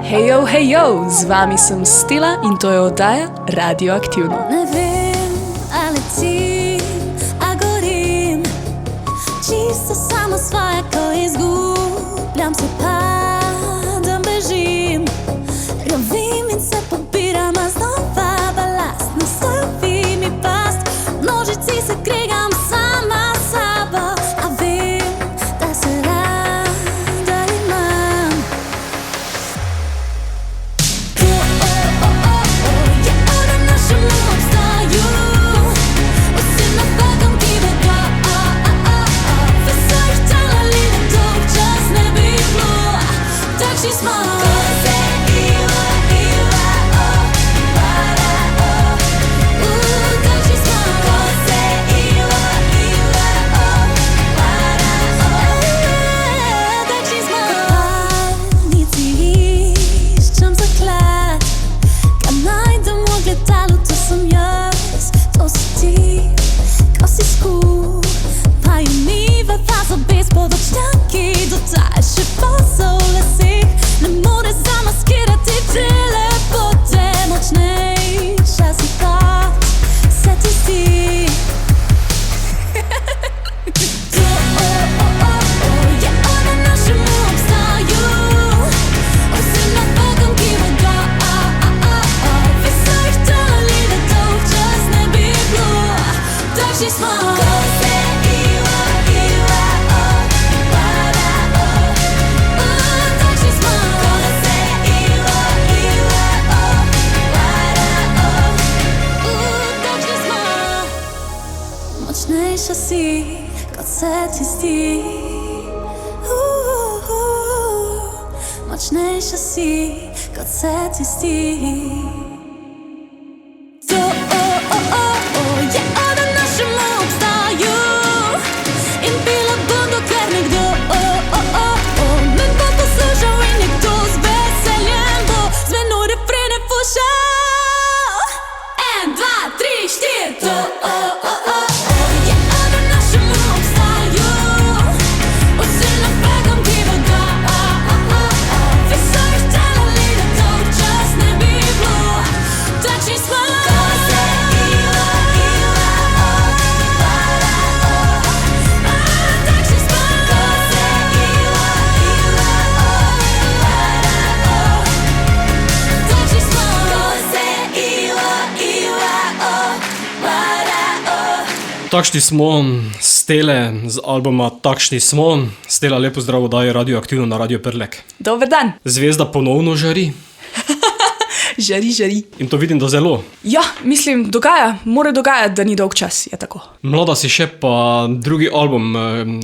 Hejo, z vami sem Stila in to je oddaja Radioaktivno. Ne vem, ali letim, a gorim, čisto samo svoje, ko izgubljam se, padam, bežim, ravim in se pobiram, a znova balast, nastavi mi past, v nožici se kregam sama s sabo, a vem, da se rada imam. Močnejša si, kot se ti zdi. Močnejša si, kot se ti zdi. To je oda našemu obstaju in bila bom, dokler nekdo me bo poslušal in nekdo z veseljem bo z menoj refrene pušal. 1, 2, 3, 4, to Takšni smo, Stele z albuma Takšni smo. Stela, lepo zdravo, daje Radioaktivno na Radio Prlek. Dober dan. Zvezda ponovno žari. Žari. In to vidim, da zelo. Ja, mislim, mora dogajati, da ni dolg čas, je tako. Mlada si še, pa drugi album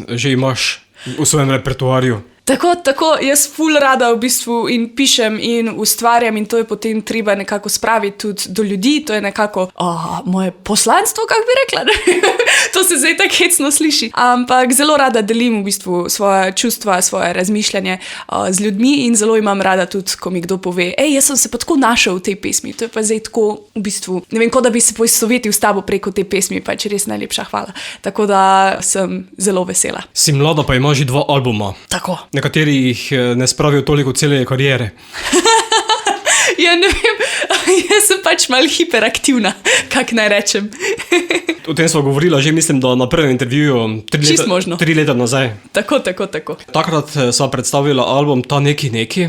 že imaš v svojem repertoarju. Tako, jaz ful rada v bistvu in pišem in ustvarjam in to je potem treba nekako spraviti tudi do ljudi, to je nekako moje poslanstvo, kako bi rekla. To se zdaj tako hecno sliši, ampak zelo rada delim v bistvu svoje čustva, svoje razmišljanje z ljudmi in zelo imam rada tudi, ko mi kdo pove, jaz sem se pa tako našel v tej pesmi, to je pa zdaj tako v bistvu, ne vem, kot da bi se poistovetil s tabo preko te pesmi, pač res najlepša hvala. Tako da sem zelo vesela. Si mlada, pa imaš že 2 albuma. Tako. Nekateri jih ne spravijo toliko cele kariere. Ja, ne vem, jaz sem pač malo hiperaktivna, kak naj rečem. O tem smo govorila že, mislim, da na prvem intervjuju 3 leta nazaj. Tako. Takrat sva predstavila album Ta neki. Neki.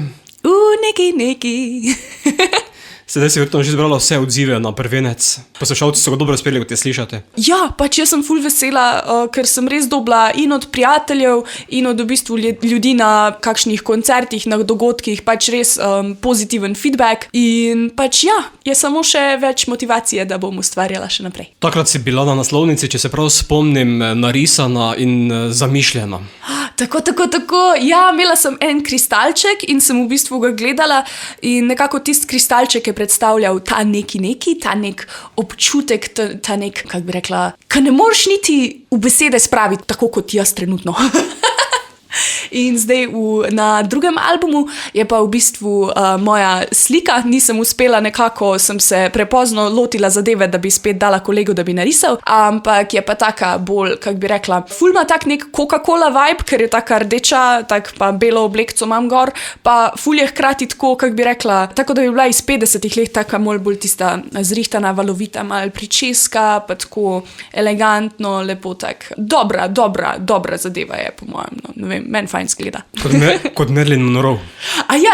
Sedaj si verjetno že zbrala vse odzive na prvenec. Poslušalci so ga dobro sprejeli, kot je slišate. Ja, pač jaz sem ful vesela, ker sem res dobila in od prijateljev in od v bistvu ljudi na kakšnih koncertih, na dogodkih, pač res pozitiven feedback in pač ja, je samo še več motivacije, da bom ustvarjala še naprej. Takrat si bila na naslovnici, če se prav spomnim, narisana in zamišljena. Tako, ja, imela sem en kristalček in sem v bistvu ga gledala in nekako tisti kristalček je predstavljal ta neki, ta nek občutek, ta nek, kako bi rekla, ka ne moreš niti v besede spraviti, tako kot jaz trenutno. In zdaj na drugem albumu je pa v bistvu moja slika. Nisem uspela, nekako sem se prepozno lotila zadeve, da bi spet dala kolegu, da bi narisal, ampak je pa taka bolj, kako bi rekla, ful ima tak nek Coca-Cola vibe, ker je taka rdeča, tak pa belo oblekco imam gor, pa ful je hkrati tako, kako bi rekla, tako da bi bila iz 50-ih let taka bolj tista zrihtana, valovita, mal pričeska, pa tako elegantno, lepo tak. Dobra zadeva je, po mojem, no, ne vem, meni fajn zgleda. Kot Marilyn Monroe.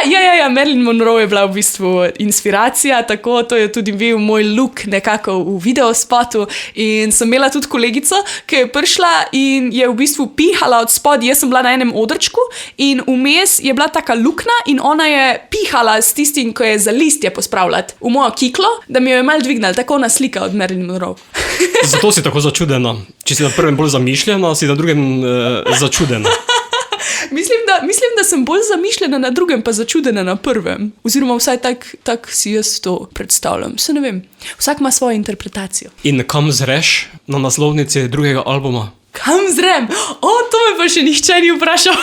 Ja, Marilyn Monroe je bila v bistvu inspiracija, tako, to je tudi bil moj look nekako v videospotu in sem imela tudi kolegico, ki je prišla in je v bistvu pihala od spod, jaz sem bila na enem odrčku in vmes je bila taka luknja in ona je pihala s tistim, ko je za listje pospravljati v mojo kiklo, da mi jo je malo dvignala, tako ona slika od Marilyn Monroe. Zato si tako začudena. Če si na prvem bolj zamišljena, si na drugem začudena. Mislim, da sem bolj zamišljena na drugem, pa začudena na prvem. Oziroma vsaj tak si jaz to predstavljam. Se ne vem. Vsak ima svojo interpretacijo. In kam zreš na naslovnici drugega albuma? Kam zrem? To me pa še nihče ni vprašal.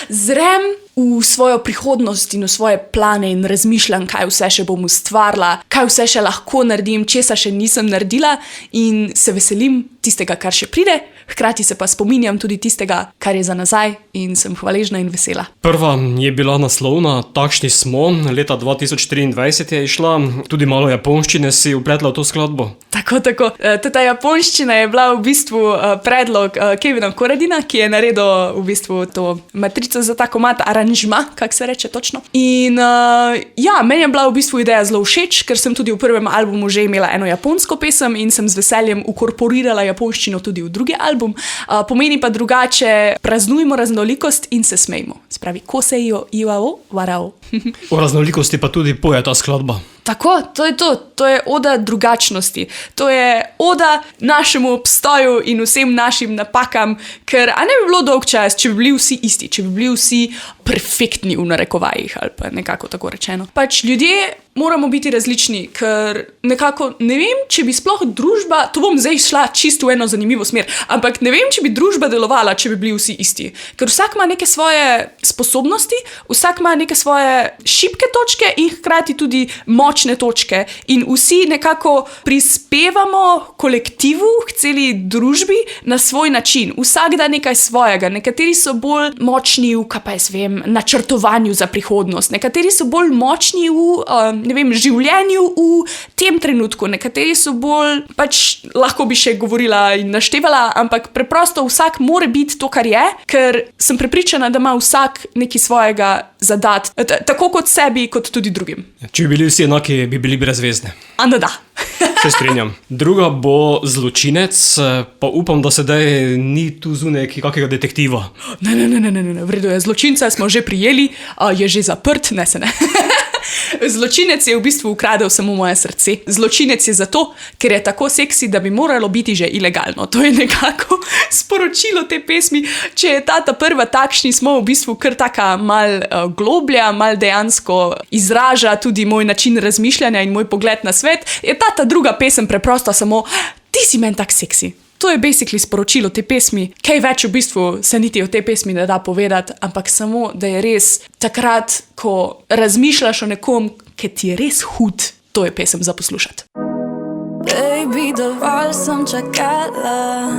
Zrem v svojo prihodnost in v svoje plane in razmišljam, kaj vse še bom ustvarila, kaj vse še lahko naredim, česa še nisem naredila in se veselim tistega, kar še pride, hkrati se pa spominjam tudi tistega, kar je za nazaj in sem hvaležna in vesela. Prva je bila naslovna Takšni smo, leta 2023 je išla, tudi malo japonščine si upletla v to skladbo. Tako. Ta japonščina je bila v bistvu predlog Kevina Koradina, ki je naredil v bistvu to matrico za ta komad, aranžma, kako se reče točno. In meni je bila v bistvu ideja zelo všeč, ker sem tudi v prvem albumu že imela eno japonsko pesem in sem z veseljem ukorporirala japonščino tudi v drugi album. Pomeni pa drugače, praznujmo raznolikost in se smejmo. Spravi, kosejo iwao warao. O raznolikosti pa tudi poje ta skladba. Tako, to je to. To je oda drugačnosti. To je oda našemu obstoju in vsem našim napakam, ker ne bi bilo dolg čas, če bi bili vsi isti, če bi bili vsi perfektni v narekovajih ali pa nekako tako rečeno. Pač ljudje moramo biti različni, ker nekako ne vem, če bi sploh družba, to bom zdaj šla čisto v eno zanimivo smer, ampak ne vem, če bi družba delovala, če bi bili vsi isti. Ker vsak ima neke svoje sposobnosti, vsak ima neke svoje šibke točke in hkrati tudi močne točke in vsi nekako prispevamo kolektivu, k celi družbi na svoj način. Vsak da nekaj svojega. Nekateri so bolj močni v, načrtovanju za prihodnost. Nekateri so bolj močni v, življenju v tem trenutku. Nekateri so bolj, lahko bi še govorila in naštevala, ampak preprosto vsak mora biti to, kar je, ker sem prepričana, da ima vsak nekaj svojega zadati. Tako kot sebi, kot tudi drugim. Če bi bili vsi enaki, bi bili brezvezni. Da. Se strinjam. Druga bo Zločinec, pa upam, da sedaj ni tu zunaj kakega detektiva. Ne, v redu je. Zločinca smo že prijeli, je že zaprt, ne. Zločinec je v bistvu ukradel samo moje srce. Zločinec je zato, ker je tako seksi, da bi moralo biti že ilegalno. To je nekako sporočilo te pesmi. Če je ta prva Takšni smo v bistvu kar taka mal globlja, mal dejansko izraža tudi moj način razmišljanja in moj pogled na svet, je ta druga pesem preprosto samo ti si meni tak seksi. To je basically sporočilo te pesmi. Kaj več v bistvu se niti o tej pesmi ne da povedati, ampak samo, da je res takrat, ko razmišljaš o nekom, ki ti je res hud, to je pesem za poslušati. Baby, dovolj sem čakala,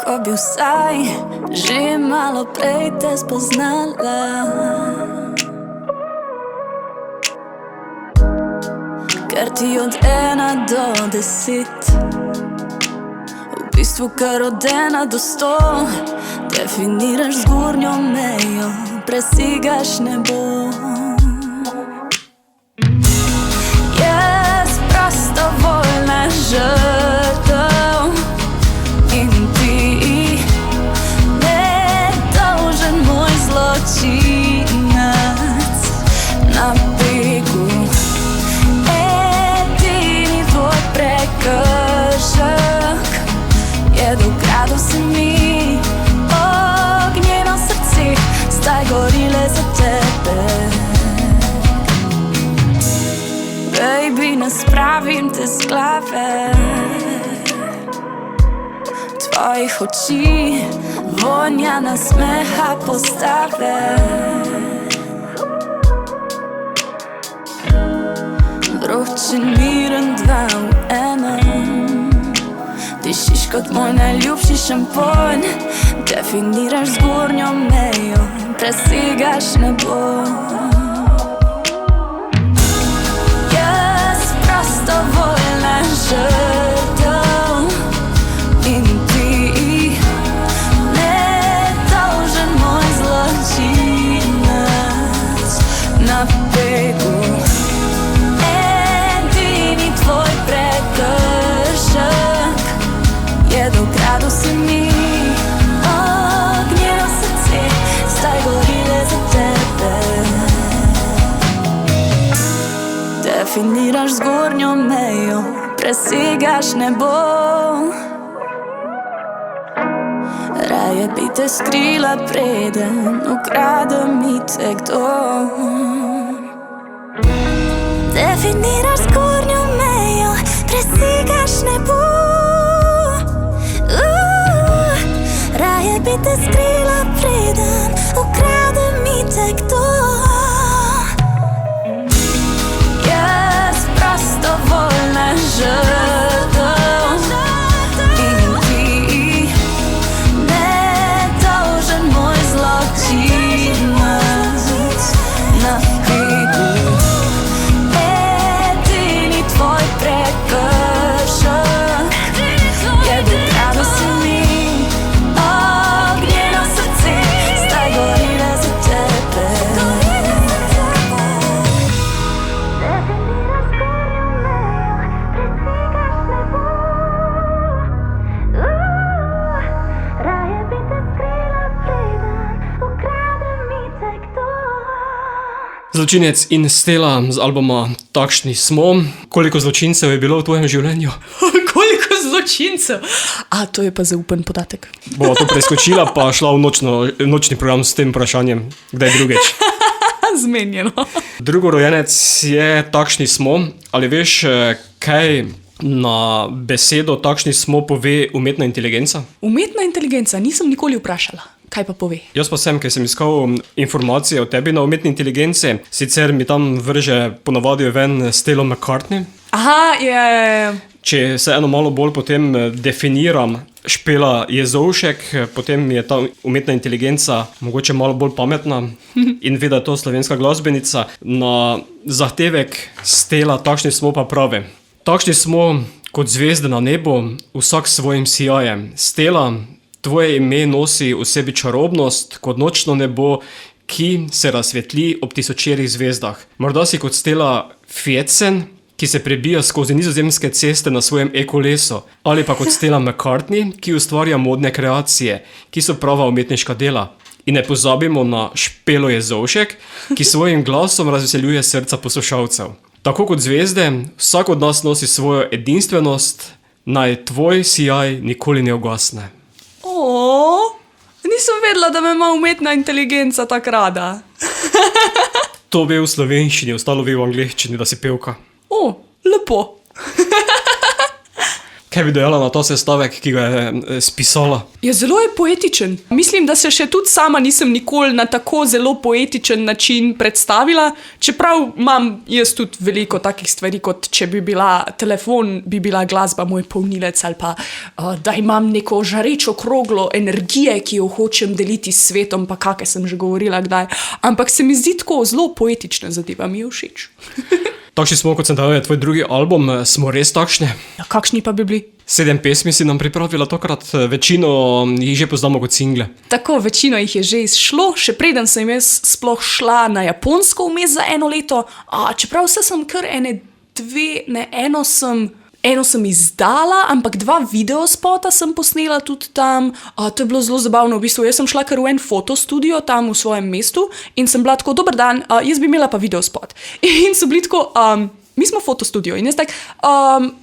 ko bi vsaj že malo prej te spoznala. Ker ti od 1 do 10, v bistvu kar od 1 do 100, definiraš zgornjo mejo, presegaš nebo. Jaz prostovoljna žrtev in ti nedolžen moj zločinac na begu. Prekršek je dokradel se mi, ognjeno srce zdaj gorile za tebe. Baby, ne spravim te z glave, tvojih oči, vonja nasmeha postave. Vroče miren dva v enem, dišiš kot moj najljubši šampon, definiraš zgornjo mejo, presegaš nebo. Jaz prostovoljna žrtev in ti nedolžen moj zločinec na begu. Edini tvoj prekršek je da ukradel si mi ognjeno srce, zdaj gorile za tebe. Definiraš zgornjo mejo, presegaš nebo. Raje bi te skrila, preden ukrade mi te kdo. Definiraš zgornjo mejo, presegaš nebo. Raje bi te skrila, preden ukrade mi te kdo. Jaz prostovoljna žrtev in ti nedolžen moj zločinec na begu. Edini tvoj prekršek je da ukradel si mi ognjeno srce, zdaj gorile za tebe. Zločinec in Stela z albuma Takšni smo. Koliko zločincev je bilo v tvojem življenju? Koliko zločincev? A, to je pa zaupen podatek. Bova to preskočila, pa šla v nočni program s tem vprašanjem, kdaj drugič. Zmenjeno. Drugorojenec je Takšni smo. Ali veš, kaj na besedo Takšni smo pove umetna inteligenca? Umetna inteligenca, nisem nikoli vprašala. Kaj pa pove? Jaz pa sem, ker sem iskal informacije o tebi na umetni inteligenci, sicer mi tam vrže ponavadi ven Stella McCartney. Aha, je. Če se eno malo bolj potem definiram, Špela Jezovšek, potem je ta umetna inteligenca mogoče malo bolj pametna in ve, da je to slovenska glasbenica. Na zahtevek Stela Takšni smo pa pravi. Takšni smo kot zvezde na nebu, vsak s svojim sijajem. Stela, tvoje ime nosi v sebi čarobnost kot nočno nebo, ki se razsvetli ob tisočerih zvezdah. Morda si kot Stela Fjecen, ki se prebija skozi nizozemske ceste na svojem e-kolesu, ali pa kot Stella McCartney, ki ustvarja modne kreacije, ki so prava umetniška dela. In ne pozabimo na Špelo Jezovšek, ki svojim glasom razveseljuje srca poslušalcev. Tako kot zvezde, vsak od nas nosi svojo edinstvenost, naj tvoj sijaj nikoli ne ugasne. Nisem vedela, da me ima umetna inteligenca tako rada. To ve v slovenščini, ostalo ve v angleščini, da si pevka. Lepo. Kaj bi dejala na ta sestavek, ki ga je spisala? Je zelo je poetičen. Mislim, da se še tudi sama nisem nikoli na tako zelo poetičen način predstavila, čeprav imam jaz tudi veliko takih stvari, kot če bi bila telefon, bi bila glasba moj polnilec, ali pa da imam neko žarečo kroglo energije, ki jo hočem deliti s svetom, pa kakaj sem že govorila kdaj. Ampak se mi zdi tako zelo poetična zadeva, mi je všeč. Takšni smo, kot sem dal, je tvoj drugi album, smo res takšni. Ja, kakšni pa bi bili? 7 pesmi si nam pripravila tokrat, večino jih že poznamo kot single. Tako, večino jih je že izšlo, še preden sem jaz sploh šla na Japonsko vmes za 1 leto, čeprav vse sem kar eno sem izdala, ampak 2 videospota sem posnela tudi tam. To je bilo zelo zabavno, v bistvu. Jaz sem šla kar v en fotostudio tam v svojem mestu in sem bila tako, dober dan, jaz bi imela pa videospot. In so bili tako, mi smo fotostudio in jaz tak,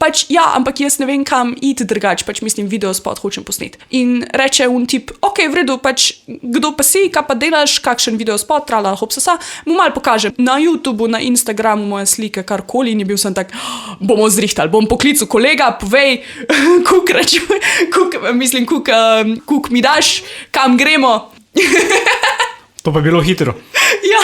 pač ja, ampak jaz ne vem, kam iti drugače, pač mislim, videospot hočem posneti. In reče un tip, ok, v redu, pač kdo pa si, kaj pa delaš, kakšen videospot, trala, hopsasa, mu malo pokažem na YouTubeu, na Instagramu moje slike, karkoli in je bil sem tak, bomo zrihtali, bom poklical kolega, povej, kuk mi daš, kam gremo. To pa je bilo hitro. Ja.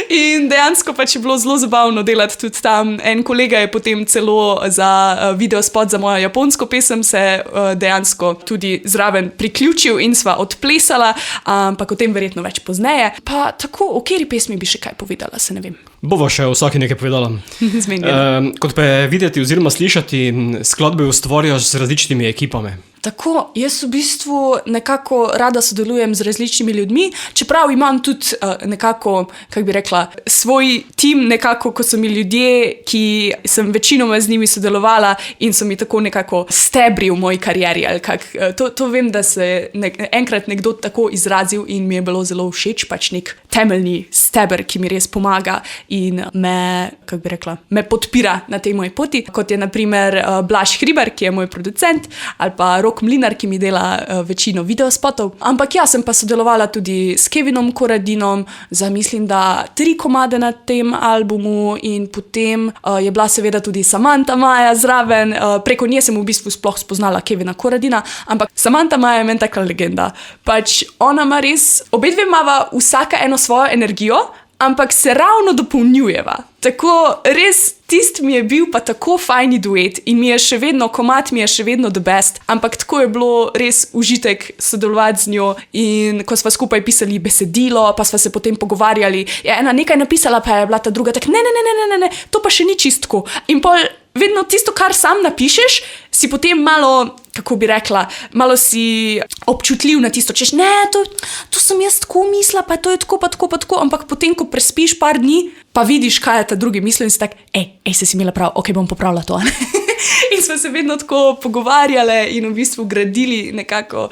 In dejansko pač je bilo zelo zabavno delati tudi tam. En kolega je potem celo za videospot za mojo japonsko pesem se dejansko tudi zraven priključil in sva odplesala, ampak o tem verjetno več pozneje. Pa tako, o kateri pesmi bi še kaj povedala, se ne vem. Bova še vsaki nekaj povedala. Kot pa je videti oziroma slišati, skladbe ustvarjaš z različnimi ekipami. Tako, jaz v bistvu nekako rada sodelujem z različnimi ljudmi, čeprav imam tudi nekako, kako bi rekla, svoj tim nekako, ko so mi ljudje, ki sem večinoma z njimi sodelovala in so mi tako nekako stebri v moji karieri. To vem, da se enkrat nekdo tako izrazil in mi je bilo zelo všeč, pač nek temeljni steber, ki mi res pomaga in me, kako bi rekla, me podpira na tej moji poti, kot je na primer Blaž Hribar, ki je moj producent, ali pa Rok Mlinar, ki mi dela večino videospotov. Ampak ja, sem pa sodelovala tudi s Kevinom Koradinom, mislim, da 3 komade na tem albumu in potem je bila seveda tudi Samantha Maja zraven. Preko nje sem v bistvu sploh spoznala Kevina Koradina, ampak Samantha Maja je meni taka legenda. Pač ona ima res, obe dve imava vsaka eno svojo energijo, ampak se ravno dopolnjujeva. Tako res tist mi je bil pa tako fajni duet in mi je še vedno, komad mi je še vedno the best, ampak tako je bilo res užitek sodelovati z njo in ko sva skupaj pisali besedilo, pa sva se potem pogovarjali, je ena nekaj napisala, pa je bila ta druga tak, ne, to pa še ni čistko. In pol vedno tisto, kar sam napišeš, si potem malo, kako bi rekla, malo si občutljiv na tisto, češ, ne, to sem jaz tako mislila, pa to je tako, pa tako, ampak potem, ko prespiš par dni, pa vidiš, kaj je ta drugi mislil in si tak, se si imela prav, ok, bom popravila to. In smo se vedno tako pogovarjali in v bistvu gradili nekako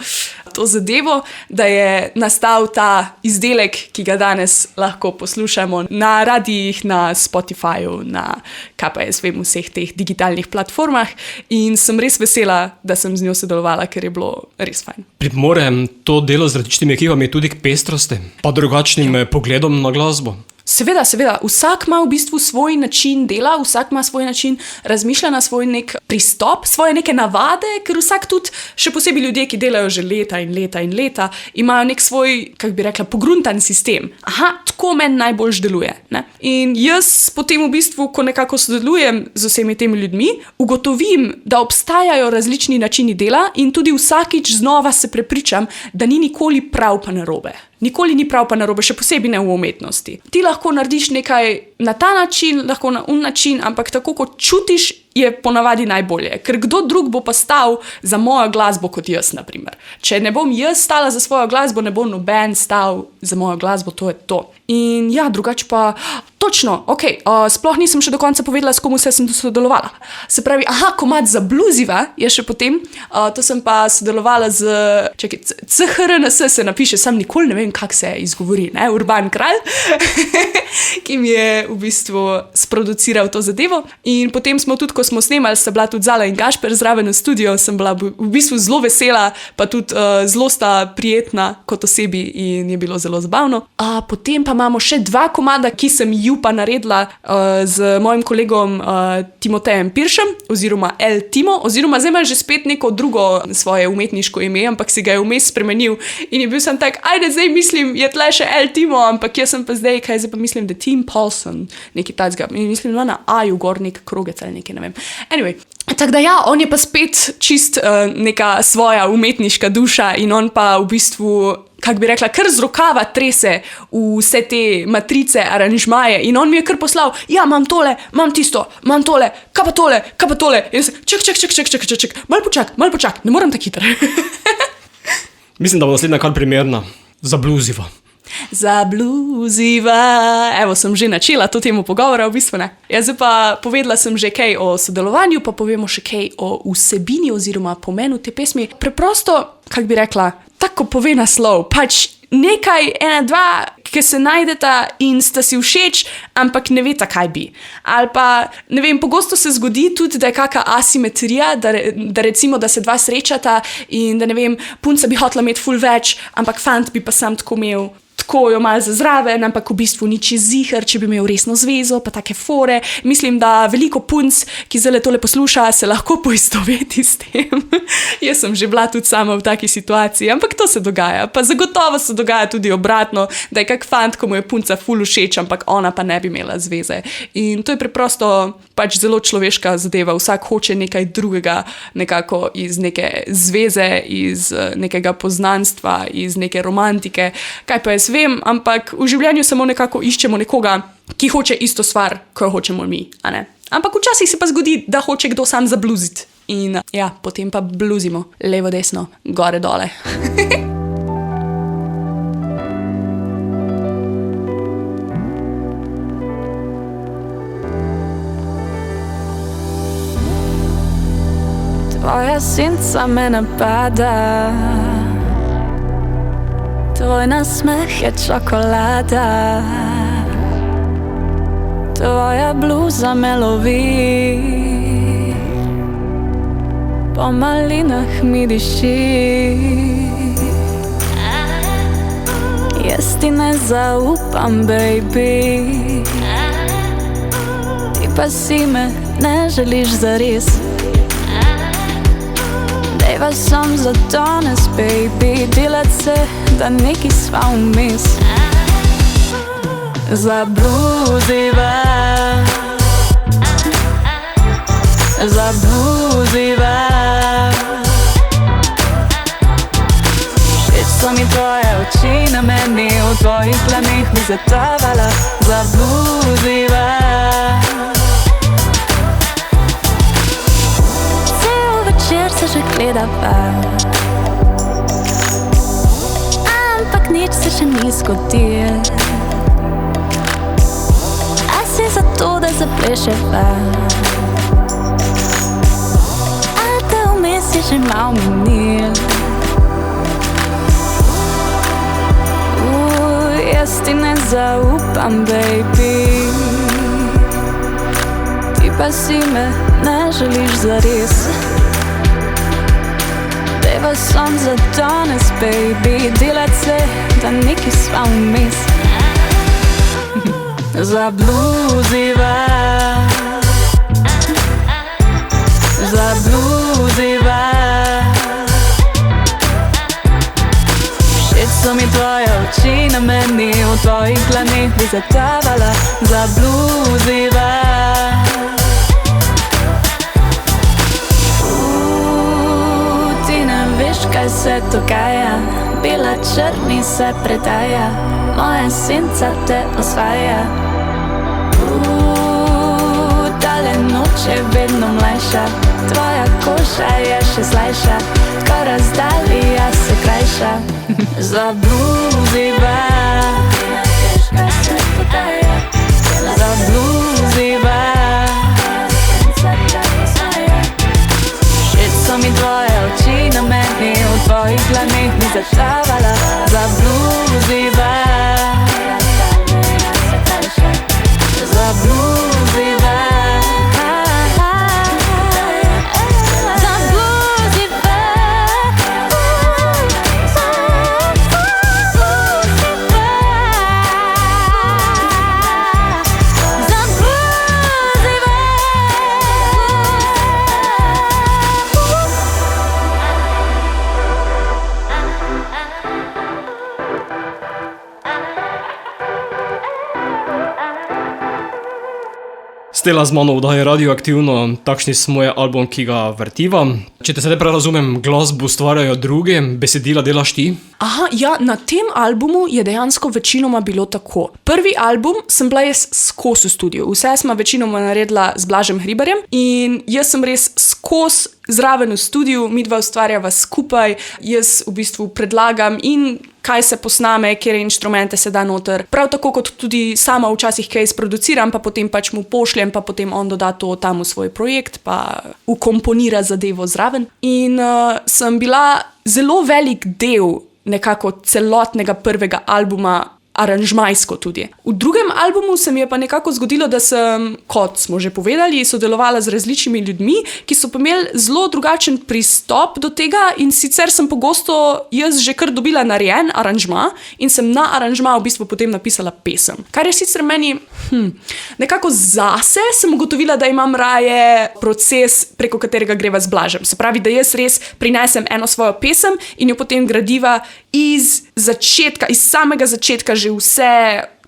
to zadevo, da je nastal ta izdelek, ki ga danes lahko poslušamo na radijih, na Spotifyju, na kaj pa jaz vem, vseh teh digitalnih platformah in sem res vesela, da sem z njo sodelovala, ker je bilo res fajn. Pripomore to delo z različnimi ekipami tudi k pestrosti, pa drugačnim pogledom na glasbo? Seveda, vsak ima v bistvu svoj način dela, vsak ima svoj način razmišljanja, svoj nek pristop, svoje neke navade, ker vsak tudi, še posebej ljudje, ki delajo že leta in leta, imajo nek svoj, kako bi rekla, pogruntan sistem. Aha, tako meni najbolj deluje. Ne? In jaz potem v bistvu, ko nekako sodelujem z vsemi temi ljudmi, ugotovim, da obstajajo različni načini dela in tudi vsakič znova se prepričam, da ni nikoli prav pa narobe. Nikoli ni prav pa narobe, še posebej ne v umetnosti. Ti lahko narediš nekaj na ta način, lahko na način, ampak tako kot čutiš, je ponavadi najbolje. Ker kdo drug bo pa stal za mojo glasbo kot jaz, na primer. Če ne bom jaz stala za svojo glasbo, ne bo noben stal za mojo glasbo, to je to. In ja, drugače pa, točno, ok, sploh nisem še do konca povedala, s komu sem sodelovala. Se pravi, komad za Bluziva je še potem, to sem pa sodelovala z, CHRNS se napiše, sam nikoli ne vem, kako se izgovori, ne, Urban Kralj, ki mi je v bistvu sproduciral to zadevo. In potem smo tudi, ko smo snemali, sta bila tudi Zala in Gašper zraven v studio, sem bila v bistvu zelo vesela, pa tudi zelo sta prijetna kot osebi in je bilo zelo zabavno. Potem pa imamo še 2 komada, ki sem ju pa naredila z mojim kolegom Timotejem Piršem, oziroma El Timo, oziroma zdaj ima že spet neko drugo svoje umetniško ime, ampak si ga je vmes spremenil in je bil sem tak, ajde zdaj mislim, je tle še El Timo, ampak jaz sem pa zdaj pa mislim, da Tim Paulson, neki tacga, in mislim, da na A-ju gor nek krogec ali nekaj, ne vem. Anyway, tako da ja, on je pa spet čist neka svoja umetniška duša in on pa v bistvu, kako bi rekla, kar z rokava trese vse te matrice, aranžmaje in on mi je kar poslal, ja, imam tole, imam tisto, imam tole, kaj pa tole, in jaz, ček, malo počak, ne moram tako hitro. Mislim, da bo naslednja kar primerna za Bluziva. Za Bluziva, evo, sem že načela to temo pogovora, v bistvu ne. Jaz pa povedala sem že kaj o sodelovanju, pa povemo še kaj o vsebini oziroma pomenu te pesmi. Preprosto, kako bi rekla, tako pove naslov, pač nekaj, 1, 2, ki se najdeta in sta si všeč, ampak ne veta, kaj bi. Ali pa, ne vem, pogosto se zgodi tudi, da je kakšna asimetrija, da recimo, da se dva srečata in da ne vem, punca bi hotela imeti ful več, ampak fant bi pa sam tako imel. Tako jo malo za zraven, ampak v bistvu ni čez ziher, če bi imel resno zvezo, pa take fore. Mislim, da veliko punc, ki zdaj tole posluša, se lahko poistoveti s tem. Jaz sem že bila tudi sama v taki situaciji, ampak to se dogaja. Pa zagotovo se dogaja tudi obratno, da je kak fant, ko mu je punca ful všeč, ampak ona pa ne bi imela zveze. In to je preprosto pač zelo človeška zadeva. Vsak hoče nekaj drugega, nekako iz neke zveze, iz nekega poznanstva, iz neke romantike. Kaj pa jaz vem, ampak v življenju samo nekako iščemo nekoga, ki hoče isto stvar, ko jo hočemo mi, a ne? Ampak včasih se pa zgodi, da hoče kdo sam zabluziti. In ja, potem pa bluzimo levo, desno, gore, dole. Tvoja senca me napada, tvoj nasmeh je čokolada, tvoja bluza me lovi, po malinah mi diši. Jaz ti ne zaupam, baby, ti pa si me ne želiš zares. Dejva sem za danes, baby, delat se, da neki sva vmes. Zabluziva, zabluziva, všeč so mi tvoje oči na meni, v tvojih dlaneh mi zatavala. Zabluziva, se že gledava, ampak nič se še ni zgodil. A si za to, da zapleševa, a te vmes je že mal minil. Jaz ti ne zaupam, baby, ti pa si me ne želiš zares. Dejva sem za danes, baby, delat se, da neki sva vmes. Zabluziva, zabluziva, všeč so mi tvoje oči na meni, v tvojih dlaneh bi zatavala. Zabluziva, kaj se dogaja, bela črni se predaja, moja senca te osvaja. Tale noč je vedno mlajša, tvoja koža je še slajša, ko razdalja se krajša. Zabluziva, zabluziva, všeč so mi tvoje oči na meni, v tvojih dlaneh mi zatavala. Zabluziva, zabluziva, Stela z mano vdaje Radioaktivno, takšni smo je album, ki ga vrtiva. Če te sedaj prav razumem, glasbo ustvarjajo drugi, besedila delaš ti? Aha, ja, na tem albumu je dejansko večinoma bilo tako. Prvi album sem bila jaz skozi v studiu, vse smo večinoma naredila z Blažem Hribarjem in jaz sem res skozi zraven v studiu, midva ustvarjava skupaj, jaz v bistvu predlagam in kaj se posname, kjer inštrumente se da noter. Prav tako kot tudi sama včasih kaj sproduciram, pa potem pač mu pošljem, pa potem on doda to tam v svoj projekt, pa ukomponira zadevo zraven. In sem bila zelo velik del nekako celotnega prvega albuma aranžmajsko tudi. V drugem albumu se mi je pa nekako zgodilo, da sem, kot smo že povedali, sodelovala z različnimi ljudmi, ki so pa imeli zelo drugačen pristop do tega in sicer sem pogosto jaz že kar dobila narejen aranžma in sem na aranžma v bistvu potem napisala pesem. Kar je sicer meni nekako zase sem ugotovila, da imam raje proces, preko katerega greva z Blažem. Se pravi, da jaz res prinesem eno svojo pesem in jo potem gradiva iz začetka, iz samega začetka že vse,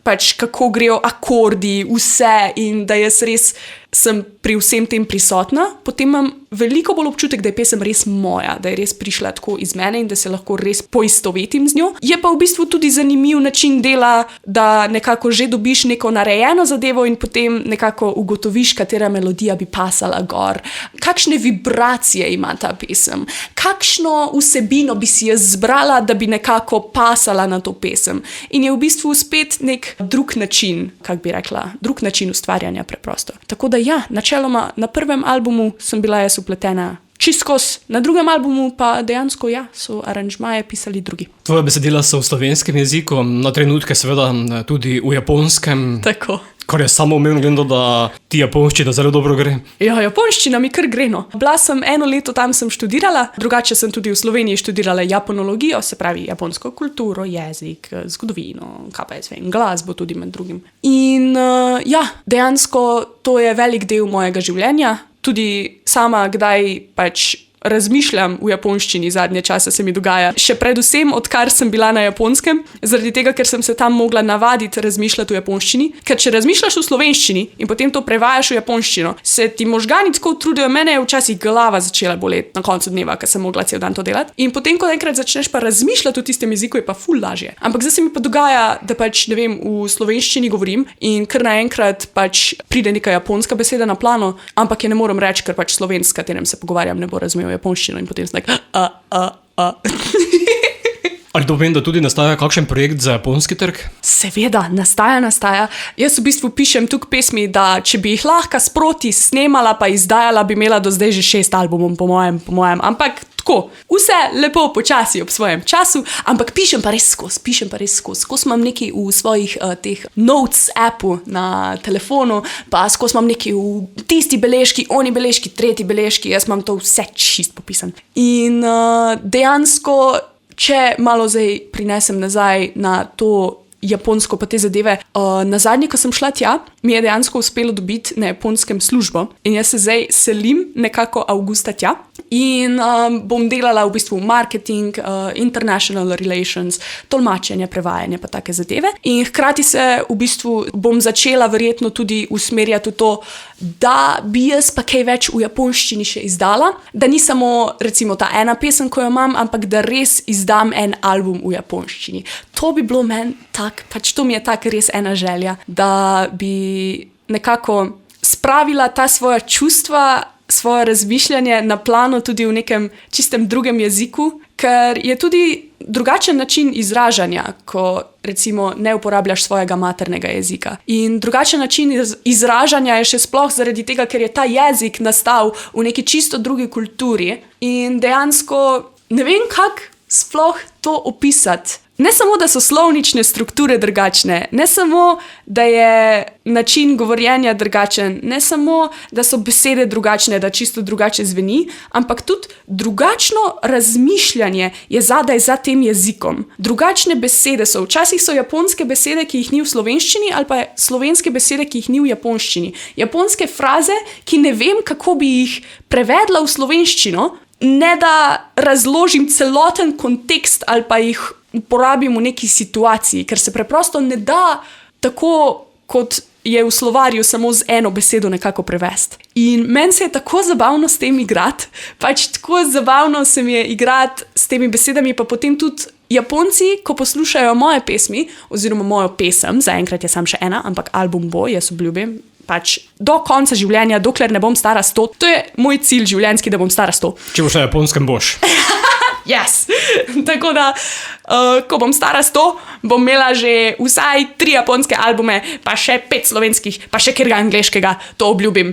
pač kako grejo akordi, vse in da jaz res sem pri vsem tem prisotna, potem imam veliko bolj občutek, da je pesem res moja, da je res prišla tako iz mene in da se lahko res poistovetim z njo. Je pa v bistvu tudi zanimiv način dela, da nekako že dobiš neko narejeno zadevo in potem nekako ugotoviš, katera melodija bi pasala gor, kakšne vibracije ima ta pesem, kakšno vsebino bi si jaz zbrala, da bi nekako pasala na to pesem. In je v bistvu spet nek drug način, kak bi rekla, drug način ustvarjanja preprosto. Tako da ja, načeloma na prvem albumu sem bila jaz upletena čiskos, na drugem albumu pa dejansko ja, so aranžmaje pisali drugi. Tvoje besedila so v slovenskem jeziku, na trenutke seveda tudi v japonskem. Tako. Kar je samo umevno gledano, da ti japonščina zelo dobro gre. Ja, japonščina mi kar gre, no. Bila sem 1 leto tam sem študirala, drugače sem tudi v Sloveniji študirala japonologijo, se pravi japonsko kulturo, jezik, zgodovino, kaj pa jaz vem, glasbo tudi med drugim. In ja, dejansko to je velik del mojega življenja, tudi sama kdaj pač razmišljam v japonščini, zadnje čase se mi dogaja. Še predvsem, odkar sem bila na Japonskem, zaradi tega, ker sem se tam mogla navaditi razmišljati v japonščini, ker če razmišljaš v slovenščini in potem to prevajaš v japonščino, se ti možgani tako trudijo, mene je včasih glava začela boleti na koncu dneva, ker sem mogla cel dan to delati. In potem, ko enkrat začneš pa razmišljati v tistem jeziku, je pa ful lažje. Ampak zdaj se mi pa dogaja, da pač, ne vem, v slovenščini govorim in kar naenkrat pač pride neka japonska beseda na plano, ampak je ne morem reči, ker pač slovenc, s katerim se pogovarjam, ne bo razumel japonščino in potem sem Ali to pomeni, da tudi nastaja kakšen projekt za japonski trg? Seveda, nastaja. Jaz v bistvu pišem tukaj pesmi, da če bi jih lahko sproti snemala pa izdajala, bi imela do zdaj že 6 albumov, po mojem, ampak tako, vse lepo počasi ob svojem času, ampak pišem pa res skozi. Skozi imam nekaj v svojih teh notes appu na telefonu, pa skozi imam nekaj v tisti beležki, oni beležki, tretji beležki, jaz imam to vse čist popisan. In dejansko, če malo zdaj prinesem nazaj na to japonsko pa te zadeve, nazadnje, ko sem šla tja, mi je dejansko uspelo dobiti na japonskem službo in jaz se zdaj selim nekako avgusta tja in bom delala v bistvu marketing, international relations, tolmačenje, prevajanje pa take zadeve in hkrati se v bistvu bom začela verjetno tudi usmerjati v to, da bi jaz pa kaj več v japonščini še izdala, da ni samo recimo ta ena pesem, ko jo imam, ampak da res izdam en album v japonščini. To bi bilo meni tak, pač to mi je tak res ena želja, da bi nekako spravila ta svoja čustva, svoje razmišljanje na plano tudi v nekem čistem drugem jeziku, ker je tudi drugačen način izražanja, ko recimo ne uporabljaš svojega maternega jezika. In drugačen način izražanja je še sploh zaradi tega, ker je ta jezik nastal v neki čisto drugi kulturi in dejansko ne vem, kako sploh to opisati. Ne samo, da so slovnične strukture drugačne, ne samo, da je način govorjenja drugačen, ne samo, da so besede drugačne, da čisto drugače zveni, ampak tudi drugačno razmišljanje je zadaj za tem jezikom. Drugačne besede so. Včasih so japonske besede, ki jih ni v slovenščini, ali pa slovenske besede, ki jih ni v japonščini. Japonske fraze, ki ne vem, kako bi jih prevedla v slovenščino, ne da razložim celoten kontekst ali pa jih uporabim v neki situaciji, ker se preprosto ne da tako, kot je v slovarju samo z eno besedo nekako prevesti. In meni se je tako zabavno s tem igrati, pač tako zabavno se mi je igrati s temi besedami, pa potem tudi Japonci, ko poslušajo moje pesmi, oziroma mojo pesem, zaenkrat je sam še ena, ampak album bo, jaz obljubim, pač do konca življenja, dokler ne bom stara 100, to je moj cilj življenjski, da bom stara 100. Če boš na japonskem, boš. yes! Tako da, ko bom stara 100, bom imela že vsaj 3 japonske albume, pa še 5 slovenskih, pa še kjerga angleškega, to obljubim.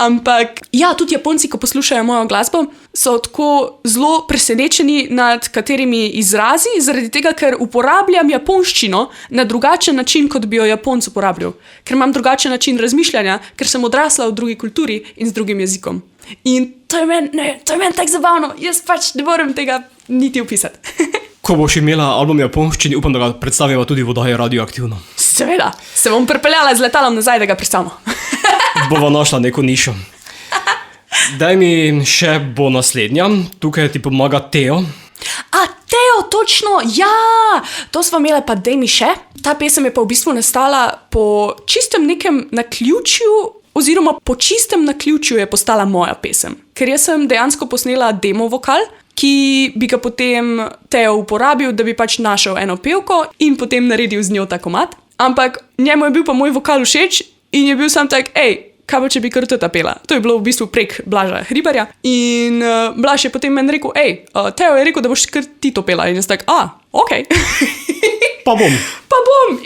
Ampak, ja, tudi Japonci, ko poslušajo mojo glasbo, so tako zelo presenečeni nad katerimi izrazi, zaradi tega, ker uporabljam japonščino na drugačen način, kot bi jo Japonc uporabljal. Ker imam drugačen način razmišljanja, ker sem odrasla v drugi kulturi in z drugim jezikom. In to je meni tako zabavno, jaz pač ne morem tega niti opisati. Ko boš imela album v japonščini, upam, da ga predstaviva tudi v oddaji Radioaktivno. Seveda, se bom pripeljala z letalom nazaj, da ga predstavimo. Bova našla neko nišo. Daj mi še bo naslednja, tukaj ti pomaga Teo. A, Teo, točno, ja! To smo imeli pa Daj mi še. Ta pesem je pa v bistvu nastala po čistem nekem naključju, oziroma po čistem naključju je postala moja pesem. Ker jaz sem dejansko posnela demo vokal, ki bi ga potem Teo uporabil, da bi pač našel eno pevko in potem naredil z njo ta komad. Ampak njemu je bil pa moj vokal všeč in je bil sam tak, kaj pa če bi kar ta pela? To je bilo v bistvu prek Blaža Hribarja in Blaž je potem meni rekel, Teo je rekel, da boš kar ti to pela in jaz tak, okej. Pa bom.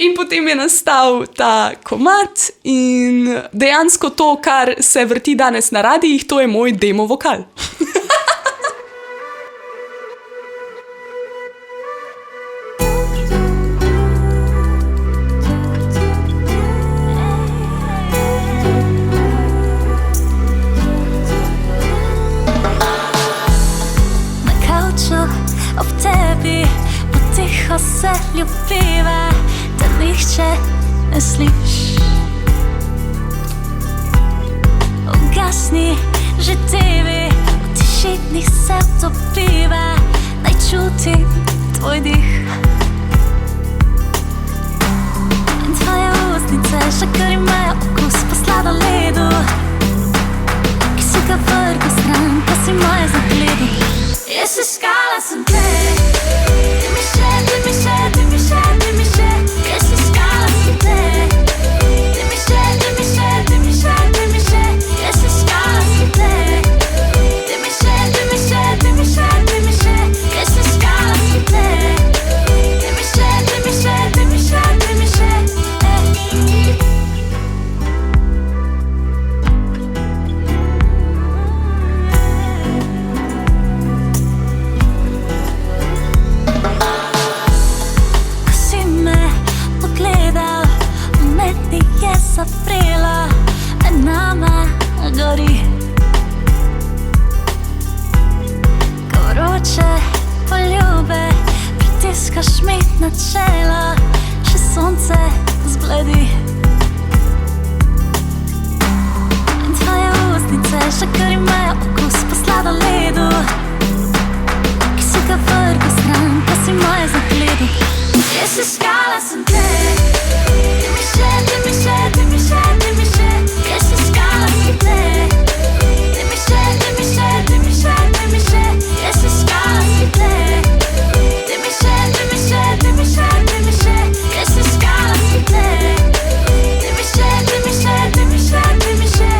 In potem je nastal ta komad in dejansko to, kar se vrti danes na radijih, to je moj demo vokal. Ob tebi potiho se ljubiva, da nihče ne sliši. Ugasni že tebi, v tišini se utopiva, naj čutim tvoj dih. In tvoje ustnice še kar imajo okus po sladoledu, ki si ga vrgel stran, pa si moje zagledu. Jaz iskala sem te, ti mi še, ti mi še, ti mi še, ti mi še. Jaz iskala sem te, ti mi še, ti mi še, ti mi še, ti mi še. Jaz iskala sem te, ti mi še, ti mi še, ti mi še, ti mi še. Jaz iskala sem te, ti mi še, ti mi še, ti mi še, ti mi še. Zaprela, med nama gori. Ko vroče poljube pritiskaš mi na čelo, še sonce zbledi. In tvoje ustnice še kar imajo okus po sladoledu, ki si ga vrgel stran, pa si moje zagledu. Jaz iskala sem te, ti mi še, ti mi še, ti mi še, ti mi še. Jaz iskala sem te, ti mi še, ti mi še, ti mi še, ti mi še. Jaz iskala sem te, ti mi še, ti mi še, ti mi še, ti mi še. Jaz iskala sem te, ti mi še, ti mi še, ti mi še, ti mi še.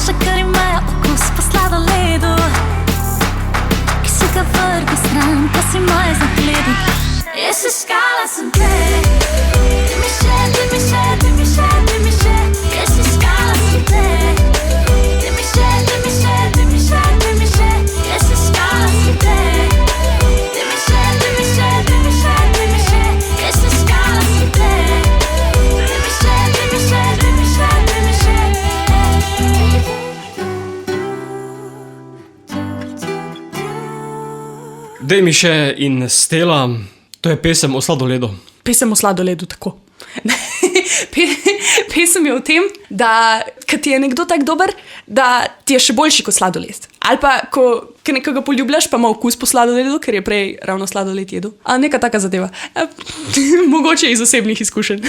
Še kar imajo okus po sladoledu, ki si ga vrgel stran, pa si moje zagledu. Jaz iskala sem te, ti mi še, ti mi še, ti mi še, ti mi še. Jaz iskala sem te, ti mi še, ti mi še, ti mi še, ti mi še. Jaz iskala sem te, ti mi še, ti mi še, ti mi še, ti mi še. Jaz iskala sem te, ti mi še, ti mi še, ti mi še, ti mi še. Daj mi še in Stela, to je pesem o sladoledu. Pesem o sladoledu, tako. Pesem je o tem, da kad ti je nekdo tak dober, da ti je še boljši kot sladoled. Ali pa, ko nekoga poljubljaš, pa ima okus po sladoledu, ker je prej ravno sladoled jedel. A neka taka zadeva. Mogoče iz osebnih izkušenj.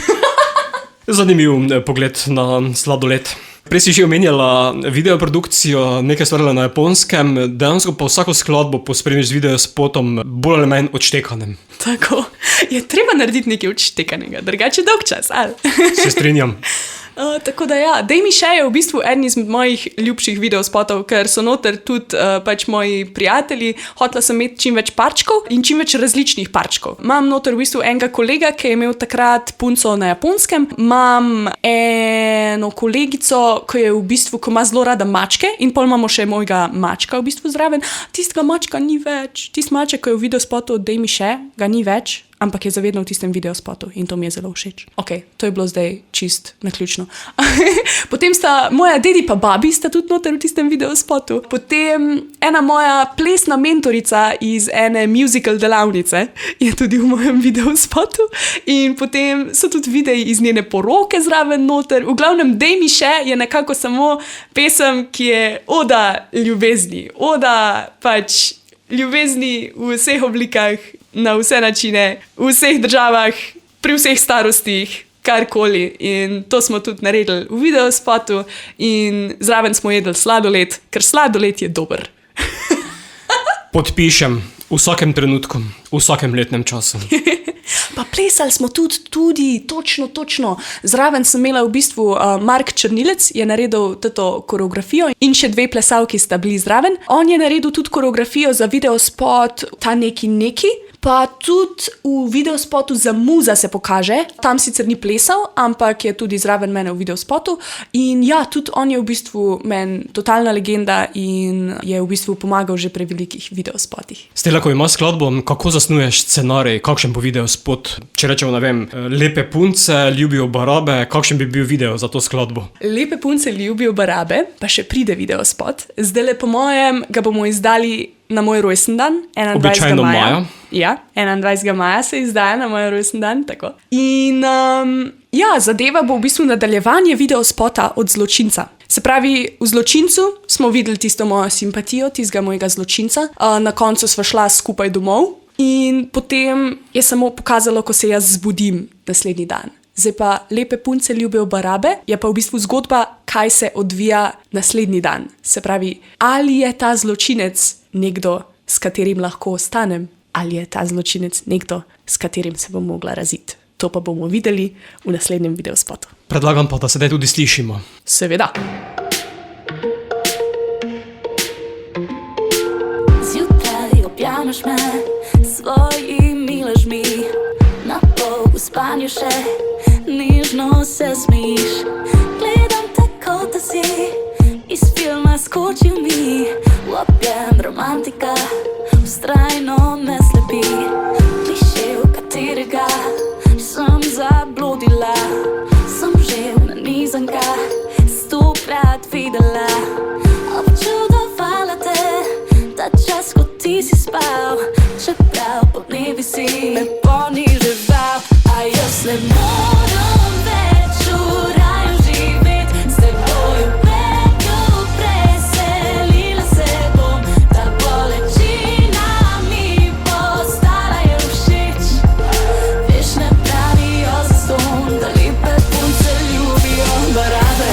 Zanimiv pogled na sladoled. Prej si že omenjala videoprodukcijo, nekaj stvarila na Japonskem, dejansko pa vsako skladbo pospremiš z videospotom bolj ali manj odštekanem. Tako, je treba narediti nekaj odštekanega, drugače dolg čas, ali? Se strinjam. Tako da ja, Daj mi še je v bistvu eden izmed mojih ljubših videospotov, ker so noter tudi pač moji prijatelji. Hotela sem imeti čim več parčkov in čim več različnih parčkov. Imam noter v bistvu enega kolega, ki je imel takrat punco na Japonskem. Imam eno kolegico, ki je v bistvu, ko ima zelo rada mačke, in pol imamo še mojega mačka v bistvu zraven. Tistega mačka ni več. Tist maček, ki je v videospotu Daj mi še, ga ni več. Ampak je zavedno v tistem videospotu in to mi je zelo všeč. Ok, to je bilo zdaj čist naključno. Potem sta moja dedi pa babi sta tudi noter v tistem videospotu. Potem ena moja plesna mentorica iz ene musical delavnice je tudi v mojem videospotu. In potem so tudi videi iz njene poroke zraven noter. V glavnem, Daj mi še je nekako samo pesem, ki je oda ljubezni. Oda pač ljubezni v vseh oblikah, na vse načine, v vseh državah, pri vseh starostih, karkoli. In to smo tudi naredili v videospotu in zraven smo jedli sladoled, ker sladoled je dober. Podpišem v vsakem trenutku, v vsakem letnem času. Pa plesali smo tudi točno. Zraven sem imela v bistvu Mark Črnilec je naredil to koreografijo in še dve plesalki sta bili zraven. On je naredil tudi koreografijo za videospot Ta neki. Pa tudi v videospotu za Muza se pokaže. Tam sicer ni plesal, ampak je tudi zraven mene v videospotu. In ja, tudi on je v bistvu meni totalna legenda in je v bistvu pomagal že pri velikih videospotih. Stela, ko imaš skladbo, kako zasnuješ scenarij, kakšen bo videospot? Če rečemo, ne vem, lepe punce ljubijo barabe, kakšen bi bil video za to skladbo? Lepe punce ljubijo barabe, pa še pride videospot. Zdajle po mojem ga bomo izdali na moj rojsten dan, 21. Običajno maja. Ja, 21. maja se izdaja na moj rojsten dan, tako. In ja, zadeva bo v bistvu nadaljevanje videospota od Zločinca. Se pravi, v Zločincu smo videli tisto mojo simpatijo, tistega mojega zločinca. Na koncu sva šla skupaj domov in potem je samo pokazalo, ko se jaz zbudim naslednji dan. Zdaj pa Lepe punce ljubijo barabe, je pa v bistvu zgodba, kaj se odvija naslednji dan. Se pravi, ali je ta zločinec nekdo, s katerim lahko ostanem, ali je ta zločinec nekdo, s katerim se bom mogla raziti. To pa bomo videli v naslednjem videospotu. Predlagam pa, da sedaj tudi slišimo. Seveda. Zjutraj objameš me svojimi lažmi, na pol v spanju še nežno se smiš. Gledam te, kot da si iz filma skočil mi. V objem romantika vztrajno me slepi. Klišej, v katerega sem zabludila, sem že nanizanka 100-krat videla. Občudovala te, ta čas, ko ti si spal, čeprav podnevi si me poniževal. A jaz ne moram več v raju živet, s teboj v peklu preselila se bom. Ta bolečina mi postala je všeč. Veš, ne pravijo zastonj, da lepe punce ljubijo barabe.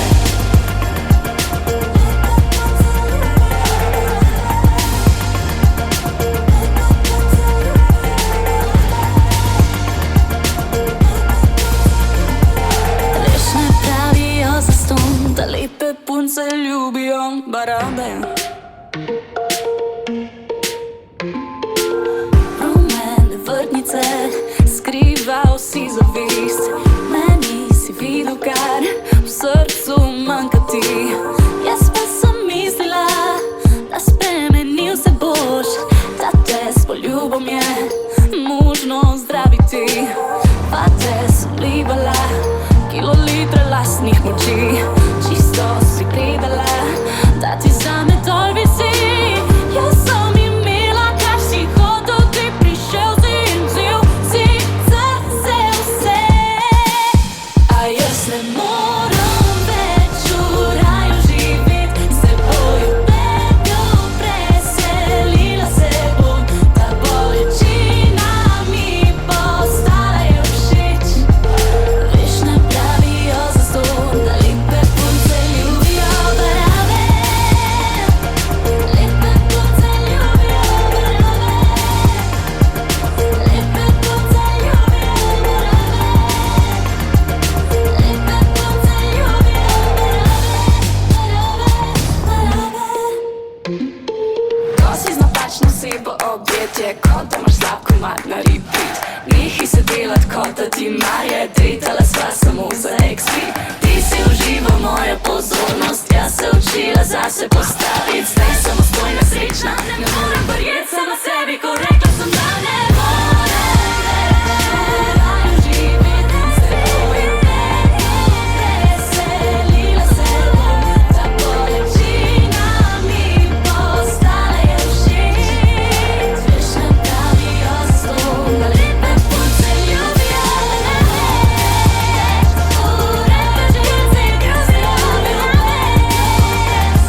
Lepe punce ljubijo barabe. Rumene vrtnice, skrival si zavist. Meni si videl, kar v srcu manjka ti. Jaz pa sem mislila, da spremenil se boš, da te s poljubom je možno zdraviti. Pa te sem livala kilolitre lastnih moči. Čisto si gledala, da ti zame dol visi. Jaz sem imela, kar si hotel, ti prišel si in vzel si zase vse. A jaz ne moram več v raju marje, tretala sva samo za ekspit. Ti si užival mojo pozornost, jaz se učila zase postaviti. Zdaj samostojna, srečna, ne morem verjeti sama sebi, ko rekla sem, da ne morem več živeti s teboj. Veselila se bom, ta bolečina mi postala je všeč. Veš, nam pravijo zastonj, da lepe punce ljubijo več. Urejme živci, ki se ljubijo več.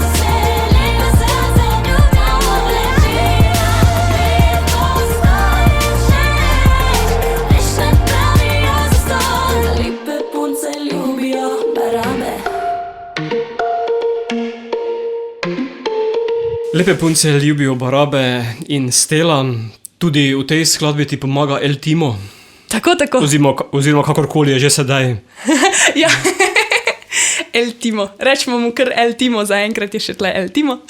Veselila se bom, ta bolečina mi postaja všeč. Veš, nam pravijo zastonj, da lepe punce ljubijo barabe. Lepe punce ljubijo barabe in Stela, tudi v tej skladbi ti pomaga El Timo, Tako. oziroma kakorkoli je že sedaj. Ja. El Timo. Rečemo mu kar El Timo, zaenkrat je še tle El Timo.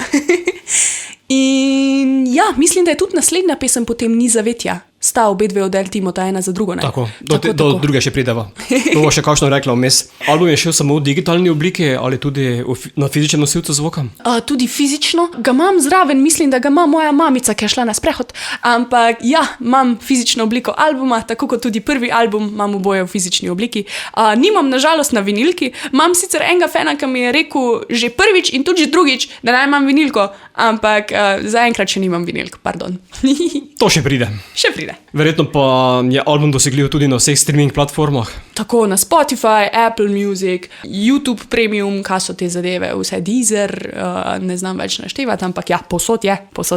In ja, mislim, da je tudi naslednja pesem potem Ni zavetja. Sta obe dve od El Timota, ena za drugo, ne? Tako, do druge še prideva. To bo še kakšno rekla vmes. Album je šel samo v digitalni obliki ali tudi na fizičnem nosilcu zvoka? Tudi fizično ga imam zraven, mislim, da ga ima moja mamica, ki je šla na sprehod. Ampak ja, imam fizično obliko albuma, tako kot tudi prvi album imam oboje v fizični obliki. Nimam nažalost na vinilki, imam sicer enega fana, ki mi je rekel že prvič in tudi že drugič, da naj imam vinilko, ampak zaenkrat še nimam vinilk, pardon. To še pride. Še pride. Verjetno pa je album dosegljiv tudi na vseh streaming platformah. Tako na Spotify, Apple Music, YouTube Premium, kaj so te zadeve, vse Deezer, ne znam več naštevati, ampak ja, posod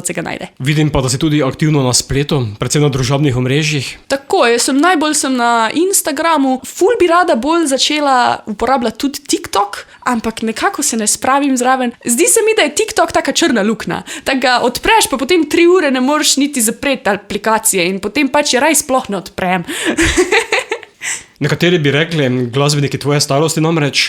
se ga najde. Vidim pa, da si tudi aktivno na spletu, predvsem na družabnih omrežjih. Tako, jaz sem najbolj na Instagramu, ful bi rada bolj začela uporabljati tudi TikTok, ampak nekako se ne spravim zraven. Zdi se mi, da je TikTok taka črna luknja, da ga odpreš, pa potem 3 ure ne moreš niti zapreti aplikacije in potem pač je raj sploh ne odprem. Nekateri bi rekli, glasbeniki tvoje starosti namreč,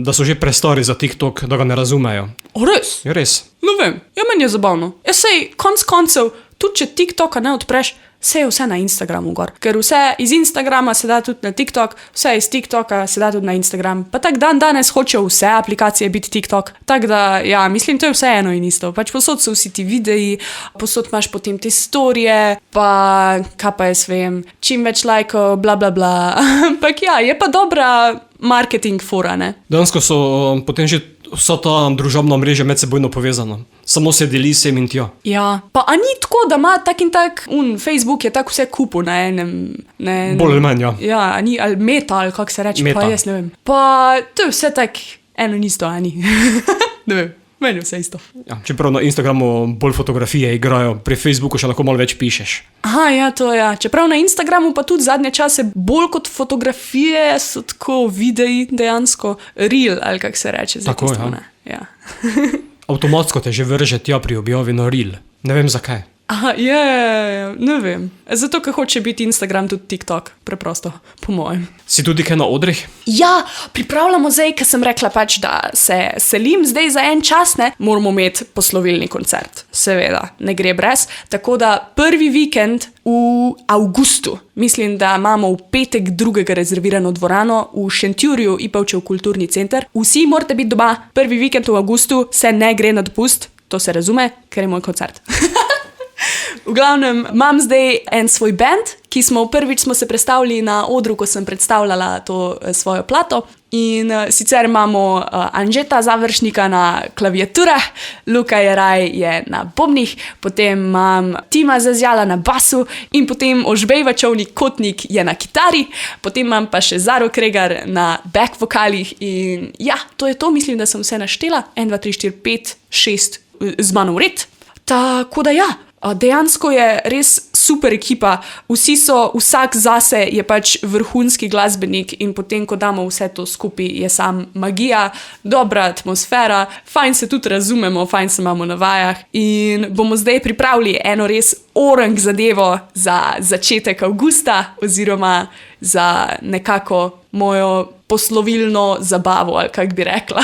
da so že prestari za TikTok, da ga ne razumejo. O, res? Je res. Ne vem, ja, meni je zabavno. Ja, sej, konc koncev, tudi če TikToka ne odpreš, vse je vse na Instagramu gor. Ker vse iz Instagrama se da tudi na TikTok, vse iz TikToka se da tudi na Instagram. Pa tak danes hočejo vse aplikacije biti TikTok. Tako da, ja, mislim, to je vse eno in isto. Pač posod so vsi ti videi, posod imaš potem te storije, pa kaj pa jaz vem, čim več lajkov, bla bla bla. Ampak ja, je pa dobra marketing fora, ne? Dejansko so potem že vsa ta družabna mreža medsebojno povezana. Samo se deli sem in tja. Ja, pa a ni tako, da ima tak in tak, Facebook je tako vse kupu na enem, Bolj ali manj, ja. Ja, a ni, ali meta, ali kako se reče, Meta. pa jaz ne vem. Pa to je vse tak eno in isto, a ni. Ne vem, meni je vse isto. Ja, čeprav na Instagramu bolj fotografije igrajo, pri Facebooku še lahko malo več pišeš. Aha, ja, to ja. Čeprav na Instagramu pa tudi zadnje čase bolj kot fotografije so tako videi dejansko reel, ali kako se reče. Zdaj Tako, tisto, ja. ne. Ja. Avtomatsko te že vrže tja pri objavi na reel. Ne vem zakaj. Aha, ja, ne vem. Zato, ker hoče biti Instagram tudi TikTok, preprosto, po mojem. Si tudi kaj na odrih? Ja, pripravljamo zdaj, ker sem rekla pač, da se selim zdaj za en čas, ne, moramo imeti poslovilni koncert. Seveda, ne gre brez. Tako da prvi vikend v avgustu, mislim, da imamo v petek 2. rezervirano dvorano v Šentjurju, Ipavčev kulturni center. Vsi morate biti doma, prvi vikend v avgustu se ne gre na dopust, to se razume, ker je moj koncert. V glavnem, imam zdaj en svoj band, ki prvič smo se predstavili na odru, ko sem predstavljala to svojo plato. In sicer imamo Anžeta Završnika na klaviaturah, Luka Jeraj je na bobnih, potem imam Tima Zazjala na basu in potem Ožbej Vačovnik Kotnik je na kitari, potem imam pa še Zaro Kregar na back vokalih in ja, to je to, mislim, da sem vse naštela, 1, 2, 3, 4, 5, 6 z mano v red. Tako da ja, dejansko je res super ekipa, vsak zase je pač vrhunski glasbenik in potem, ko damo vse to skupaj, je sam magija, dobra atmosfera, fajn se tudi razumemo, fajn se imamo na vajah in bomo zdaj pripravili eno res orang zadevo za začetek avgusta oziroma za nekako mojo poslovilno zabavo, ali kako bi rekla,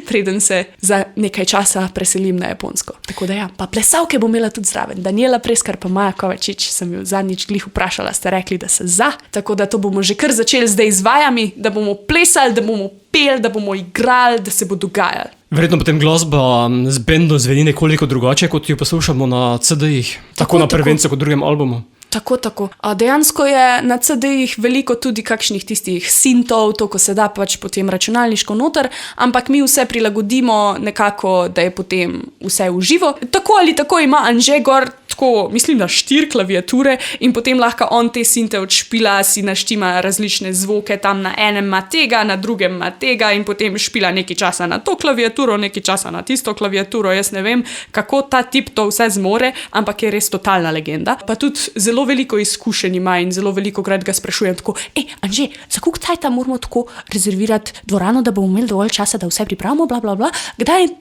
preden se za nekaj časa preselim na Japonsko. Tako da ja, pa plesalke bom imela tudi zraven. Daniela Preskar pa Maja Kovačič, sem jo zadnjič glih vprašala, ste rekli, da se za. Tako da to bomo že kar začeli zdaj z vajami, da bomo plesali, da bomo peli, da bomo igrali, da se bo dogajalo. Verjetno potem glasba z bendom zveni nekoliko drugače, kot jo poslušamo na CD-jih, tako na prvencu kot drugem albumu. Tako. A dejansko je na CD-jih veliko tudi kakšnih tistih sintov, to, ko se da pač potem računalniško noter, ampak mi vse prilagodimo nekako, da je potem vse v živo. Tako ali tako ima Anže gor tako, mislim, da 4 klaviature in potem lahko on te sinte odšpila, si naštima različne zvoke, tam na enem ima tega, na drugem ima tega in potem špila nekaj časa na to klaviaturo, nekaj časa na tisto klaviaturo. Jaz ne vem, kako ta tip to vse zmore, ampak je res totalna legenda. Pa tudi zelo veliko izkušenj ima in zelo veliko krat ga sprašujem tako, Anže, za koliko cajta moramo tako rezervirati dvorano, da bomo imeli dovolj časa, da vse pripravimo, bla, bla, bla.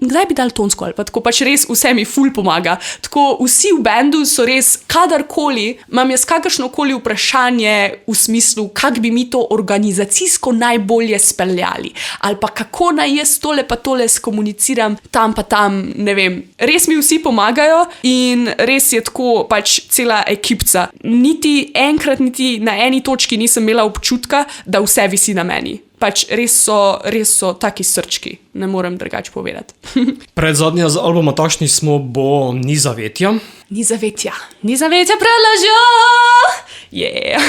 Kdaj bi dali tonsko? Ali pa tako pač res vse mi ful pomaga. Tako vsi v bendu so res, kadarkoli imam jaz kakršnokoli vprašanje v smislu, kako bi mi to organizacijsko najbolje speljali. Ali pa kako naj jaz tole pa tole skomuniciram tam pa tam, ne vem. Res mi vsi pomagajo in res je tako pač cela ekipca. Niti enkrat, niti na eni točki nisem imela občutka, da vse visi na meni. Pač res so taki srčki, ne morem drugače povedati. Pred zadnja z albuma Takšni smo bo Ni zavetja. Ni zavetja predlažjo! Yeah.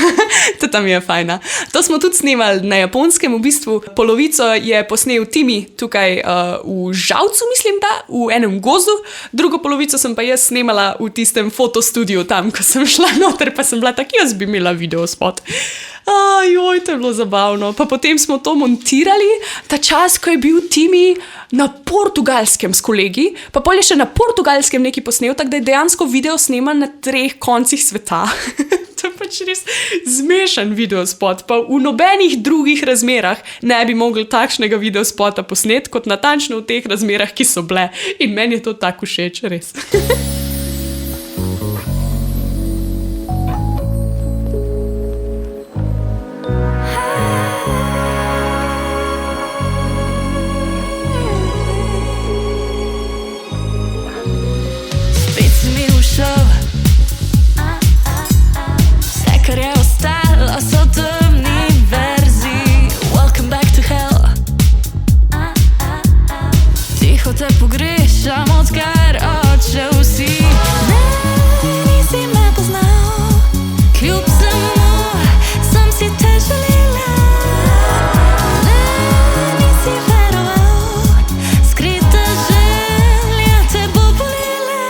To tam je fajna. To smo tudi snemali na Japonskem, v bistvu polovico je posnel Timi tukaj v Žalcu, mislim da, v enem gozdu, drugo polovico sem pa jaz snemala v tistem fotostudiu tam, ko sem šla noter, pa sem bila tak, jaz bi imela videospot. Joj, to je bilo zabavno. Pa potem smo to montirali, ta čas, ko je bil Timi na Portugalskem s kolegi, pa pol je še na Portugalskem nekaj posnel, tako da je dejansko video sneman na 3 koncih sveta. To je pač res zmešan videospot, pa v nobenih drugih razmerah ne bi mogli takšnega videospota posnet, kot natančno v teh razmerah, ki so bile. In meni je to tako všeč, res. Te pogrešam, odkar odšel si. Ne, nisi me poznal, kljub samo sem si te želela. Ne, nisi veroval, skrita želja te bo bolela.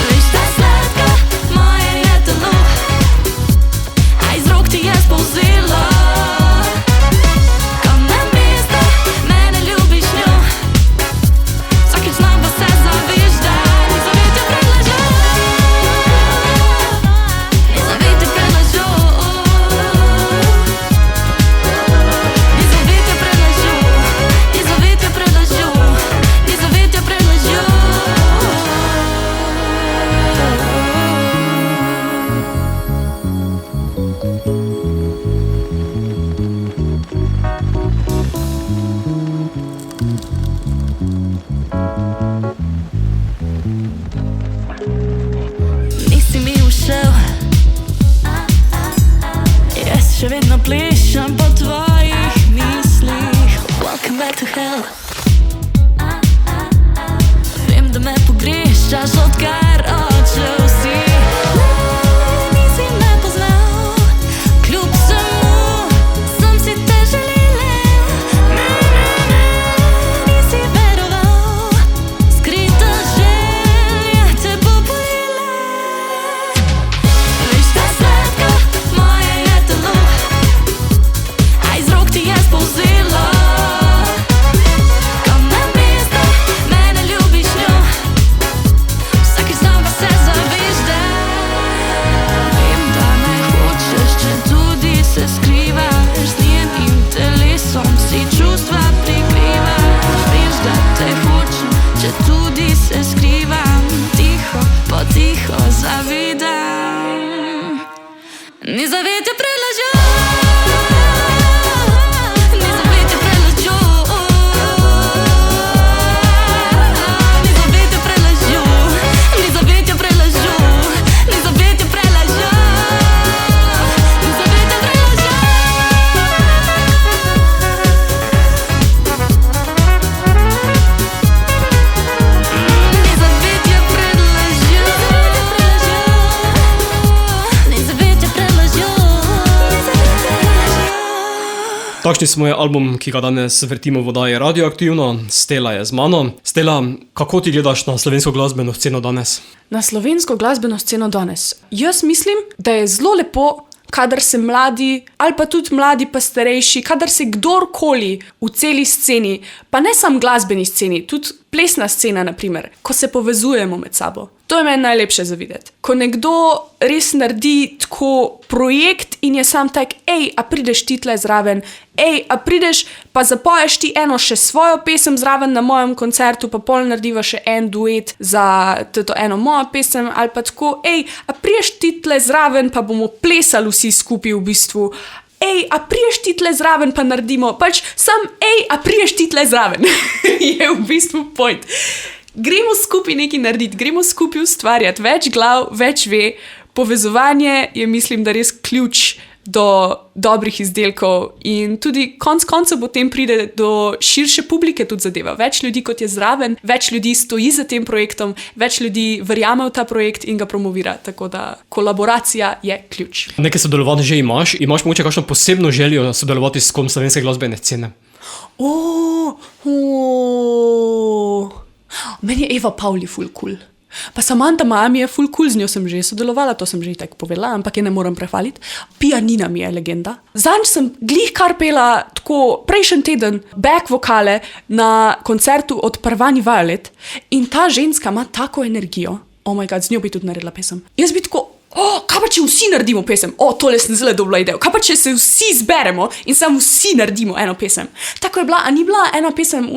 Veš, ta sladka moje je telo, a iz rok ti je spolzelo. Še vedno plešam po tvojih mislih. Welcome back to hell. Vem, da me pogrešaš, odkar odšel si. Ne, nisi me poznal, kljub samo sem si te želela. Ne, nisi veroval, skrita želja te bo bolela. Veš, ta sladka moje je telo, ti je spolzelo. Kam na mesto, mene ljubiš njo, vsakič znova se zaveš, da vem, da me hočeš, če tudi se skrivaš z njenim telesom, si čustva prikrivaš. Veš, da te hočem, če tudi se skrivam tiho, potiho. Takšni smo je album, ki ga danes vrtimo v oddaji Radioaktivno. Stela je z mano. Stela, kako ti gledaš na slovensko glasbeno sceno danes? Na slovensko glasbeno sceno danes. Jaz mislim, da je zelo lepo, kadar se mladi, ali pa tudi mladi pa starejši, kadar se kdorkoli v celi sceni, pa ne samo glasbeni sceni, tudi plesna scena, naprimer, ko se povezujemo med sabo. To je meni najlepše za videti. Ko nekdo res naredi tako projekt in je sam tak, a prideš ti tle zraven, a prideš pa zapoješ ti eno še svojo pesem zraven na mojem koncertu, pa pol narediva še en duet za to eno mojo pesem, ali pa tako, a prideš ti tle zraven, pa bomo plesali vsi skupaj v bistvu. A priješ ti tle zraven, pa naredimo, pač sam, a priješ ti tle zraven, je v bistvu point. Gremo skupaj nekaj narediti, gremo skupaj ustvarjati, več glav, več ve, povezovanje je, mislim, da res ključ do dobrih izdelkov in tudi konec koncev potem pride do širše publike tudi zadeva. Več ljudi kot je zraven, več ljudi stoji za tem projektom, več ljudi verjame v ta projekt in ga promovira, tako da kolaboracija je ključ. Nekaj sodelovanja že imaš mogoče kakšno posebno željo sodelovati s kom slovenske glasbene scene? Meni je Eva Pavli ful cool. Pa Samantha Miami je ful cool, z njo sem že sodelovala, to sem že tako povedala, ampak je ne moram prehvaliti. Pianina mi je legenda. Zanj sem glih kar pela tako prejšnji teden back vokale na koncertu od Parvani Violet in ta ženska ima tako energijo. Oh my god, z njo bi tudi naredila pesem. Jaz bi tako, kaj pa če vsi naredimo pesem? Tole sem zelo dobila idejo. Kaj pa če se vsi zberemo in samo vsi naredimo eno pesem? Tako je bila, a ni bila ena pesem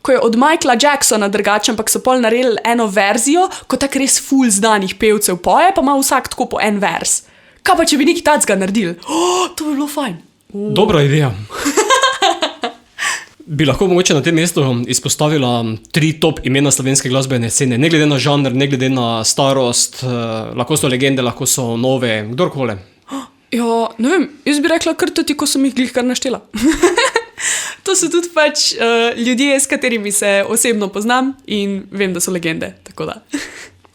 ko je od Michaela Jacksona drugače, ampak so pol naredili eno verzijo, ko tak res ful znanih pevcev poje, pa ima vsak tako po en vers. Kaj pa če bi nekaj tacga naredili? To bi bilo fajn. Dobra ideja. Bi lahko mogoče na tem mestu izpostavila 3 top imena slovenske glasbene scene, ne glede na žanr, ne glede na starost, lahko so legende, lahko so nove, kdorkoli. Ja, ne vem, jaz bi rekla kar tudi, ko sem jih glih kar naštela. To so tudi pač ljudje, s katerimi se osebno poznam in vem, da so legende, tako da.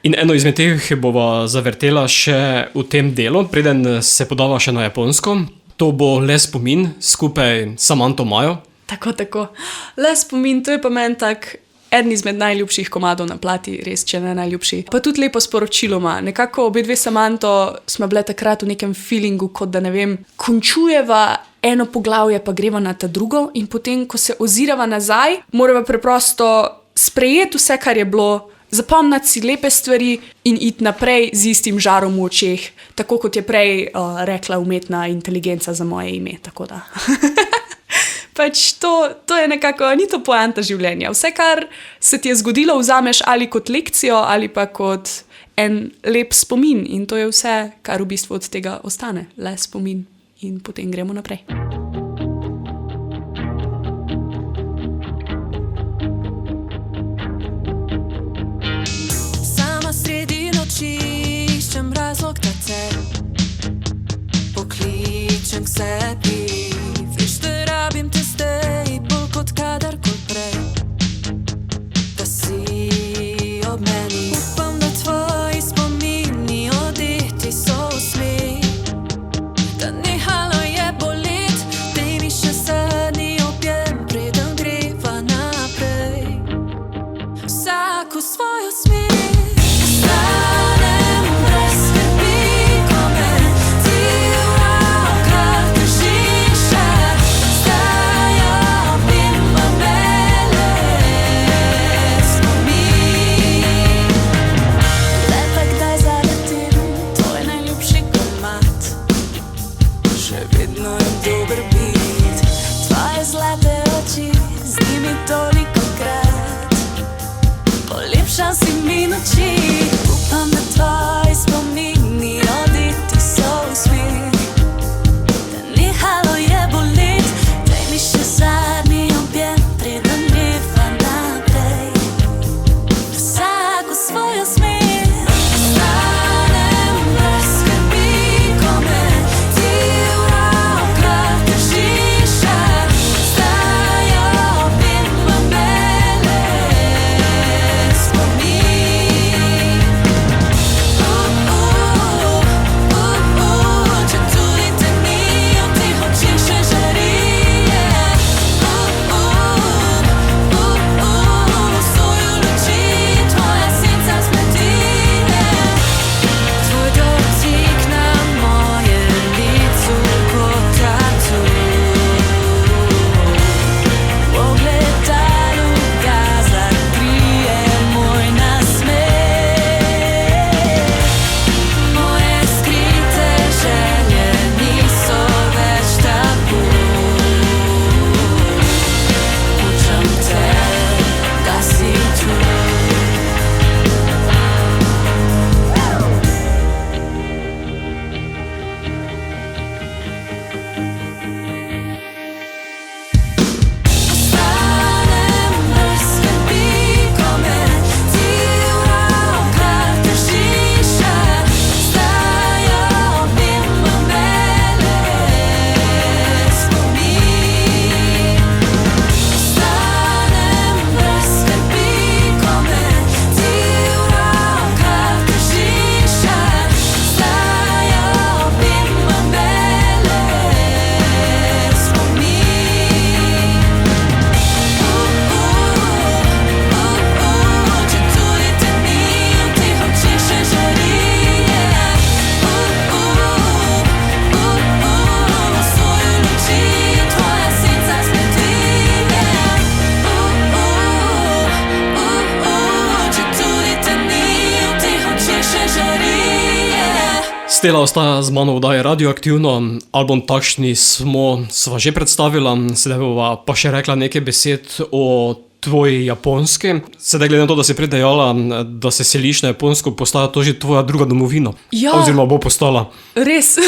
In eno izmed teh bova zavrtela še v tem delu, preden se podava še na Japonsko. To bo Le spomin skupaj s Samantho Majo. Tako. Le spomin, to je pa meni tak eden izmed najljubših komadov na plati, res, če ne najljubši. Pa tudi lepo sporočilo ima. Nekako obe dve Samantho smo bile takrat v nekem feelingu, kot da ne vem, končujeva eno poglavje, pa greva na ta drugo in potem, ko se ozirava nazaj, morava preprosto sprejeti vse, kar je bilo, zapomniti si lepe stvari in iti naprej z istim žarom v očeh, tako kot je prej rekla umetna inteligenca za moje ime, tako da. Pač to je nekako, ni to poanta življenja. Vse, kar se ti je zgodilo, vzameš ali kot lekcijo, ali pa kot en lep spomin in to je vse, kar v bistvu od tega ostane. Le spomin in potem gremo naprej. Sama sredi noči iščem razlog, da te pokličem k sebi. Veš, da rabim te zdaj bolj kot kadarkoli prej, da si ob meni. Upam, da tvoji spomini odeti so usmeh, da nehalo je bolet, daj mi še zadnji objem, preden greva naprej. Vsak v svojo smer. Brez skrbi, ko me ti v rokah držiš. Stela ostaja z mano v oddaji Radioaktivno, album Takšni sva že predstavila, sedaj bova pa še rekla nekaj besed o tvoji Japonski. Sedaj glede na to, da si predejala, da se seliš na Japonsko, postaja to že tvoja druga domovina. Ja. Oziroma bo postala. Res,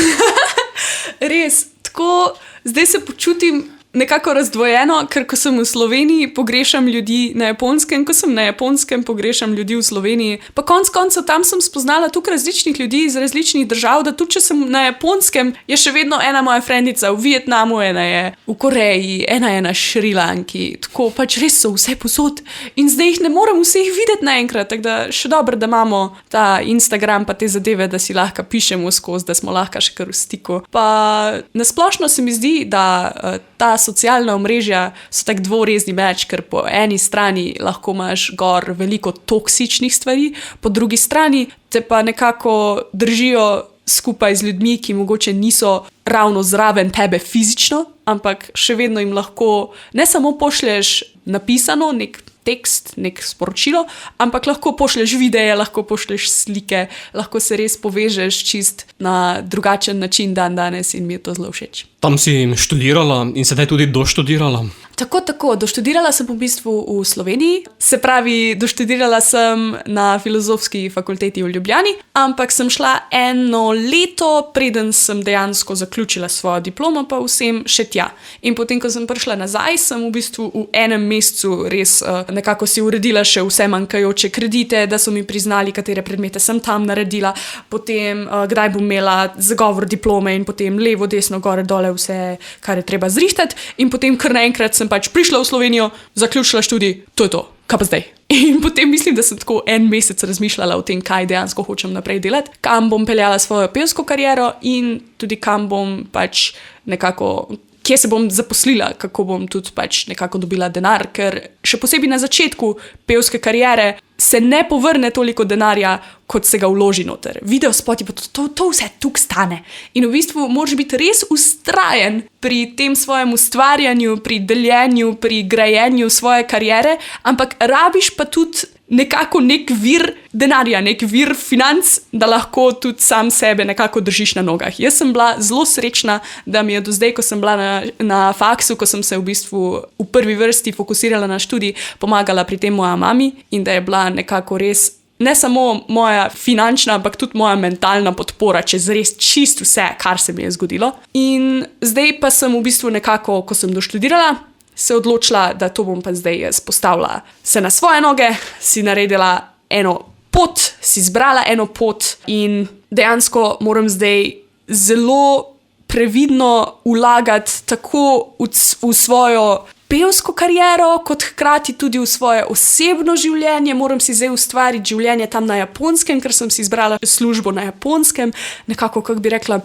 res. Tako, zdaj se počutim nekako razdvojeno, ker ko sem v Sloveniji, pogrešam ljudi na Japonskem, ko sem na Japonskem, pogrešam ljudi v Sloveniji. Pa konec koncev tam sem spoznala toliko različnih ljudi iz različnih držav, da tudi če sem na Japonskem, je še vedno ena moja frendica v Vietnamu, ena je v Koreji, ena je na Šrilanki. Tako pač res so vse posod in zdaj jih ne morem vseh videti naenkrat, tako da še dobro, da imamo ta Instagram pa te zadeve, da si lahko pišemo skozi, da smo lahko še kar v stiku. Pa nasplošno se mi zdi, da ta socialna omrežja so tak dvorezni meč, ker po eni strani lahko imaš gor veliko toksičnih stvari, po drugi strani te pa nekako držijo skupaj z ljudmi, ki mogoče niso ravno zraven tebe fizično, ampak še vedno jim lahko ne samo pošlješ napisano nek tekst, nek sporočilo, ampak lahko pošlješ videe, lahko pošlješ slike, lahko se res povežeš čist na drugačen način dan danes in mi je to zelo všeč. Tam si študirala in sedaj tudi doštudirala. Tako, doštudirala sem v bistvu v Sloveniji, se pravi, doštudirala sem na Filozofski fakulteti v Ljubljani, ampak sem šla 1 leto, preden sem dejansko zaključila svojo diplomo, pa vsem še tja. In potem, ko sem prišla nazaj, sem v bistvu v enem mesecu res nekako si uredila še vse manjkajoče kredite, da so mi priznali, katere predmete sem tam naredila, potem kdaj bom imela zagovor diplome in potem levo, desno, gore, dole, vse, kar je treba zrihtati in potem kar naenkrat sem pač prišla v Slovenijo, zaključila študij, to je to, kaj pa zdaj? In potem mislim, da sem tako 1 mesec razmišljala o tem, kaj dejansko hočem naprej delati, kam bom peljala svojo pevsko kariero in tudi kam bom pač nekako, kje se bom zaposlila, kako bom tudi pač nekako dobila denar, ker še posebej na začetku pevske kariere se ne povrne toliko denarja, kot se ga vloži noter. Videospoti pa to vse tukaj stane. In v bistvu moraš biti res ustrajen pri tem svojem ustvarjanju, pri deljenju, pri grajenju svoje kariere, ampak rabiš pa tudi nekako nek vir denarja, nek vir financ, da lahko tudi sam sebe nekako držiš na nogah. Jaz sem bila zelo srečna, da mi je do zdaj, ko sem bila na faksu, ko sem se v bistvu v prvi vrsti fokusirala na študij, pomagala pri tem moja mami in da je bila nekako res ne samo moja finančna, ampak tudi moja mentalna podpora čez res čist vse, kar se mi je zgodilo. In zdaj pa sem v bistvu nekako, ko sem doštudirala, se odločila, da to bom pa zdaj jaz postavila se na svoje noge, si naredila eno pot, si zbrala eno pot in dejansko moram zdaj zelo previdno vlagati tako v svojo pevsko kariero, kot hkrati tudi v svoje osebno življenje. Moram si zdaj ustvariti življenje tam na Japonskem, ker sem si izbrala službo na Japonskem. Nekako, kako bi rekla,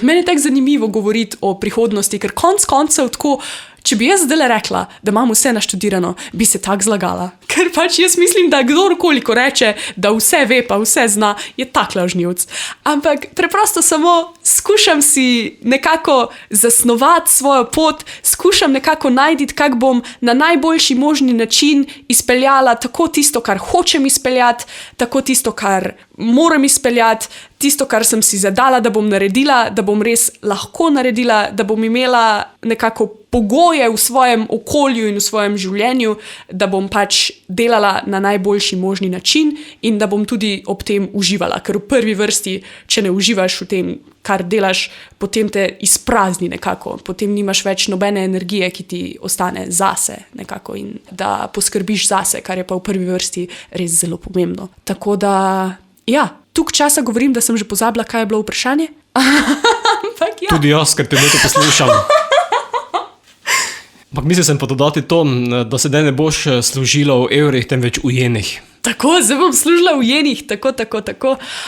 meni je tako zanimivo govoriti o prihodnosti, ker konec koncev tako, če bi jaz zdaj rekla, da imam vse naštudirano, bi se tako zlagala. Ker pač jaz mislim, da kdorkoli reče, da vse ve pa vse zna, je tak lažnivec. Ampak preprosto samo skušam si nekako zasnovati svojo pot, skušam nekako najti, kako bom na najboljši možni način izpeljala tako tisto, kar hočem izpeljati, tako tisto, kar moram izpeljati, tisto, kar sem si zadala, da bom naredila, da bom res lahko naredila, da bom imela nekako pogoje v svojem okolju in v svojem življenju, da bom pač delala na najboljši možni način in da bom tudi ob tem uživala. Ker v prvi vrsti, če ne uživaš v tem, kar delaš, potem te izprazni nekako. Potem nimaš več nobene energije, ki ti ostane zase nekako in da poskrbiš zase, kar je pa v prvi vrsti res zelo pomembno. Tako da, ja, toliko časa govorim, da sem že pozabila, kaj je bilo vprašanje. Ampak ja. Tudi jaz, ker te to poslušam. Ampak mislil sem pa dodati to, da sedaj ne boš služila v evrih, temveč v jenih. Tako, zdaj bom služila v jenih, tako.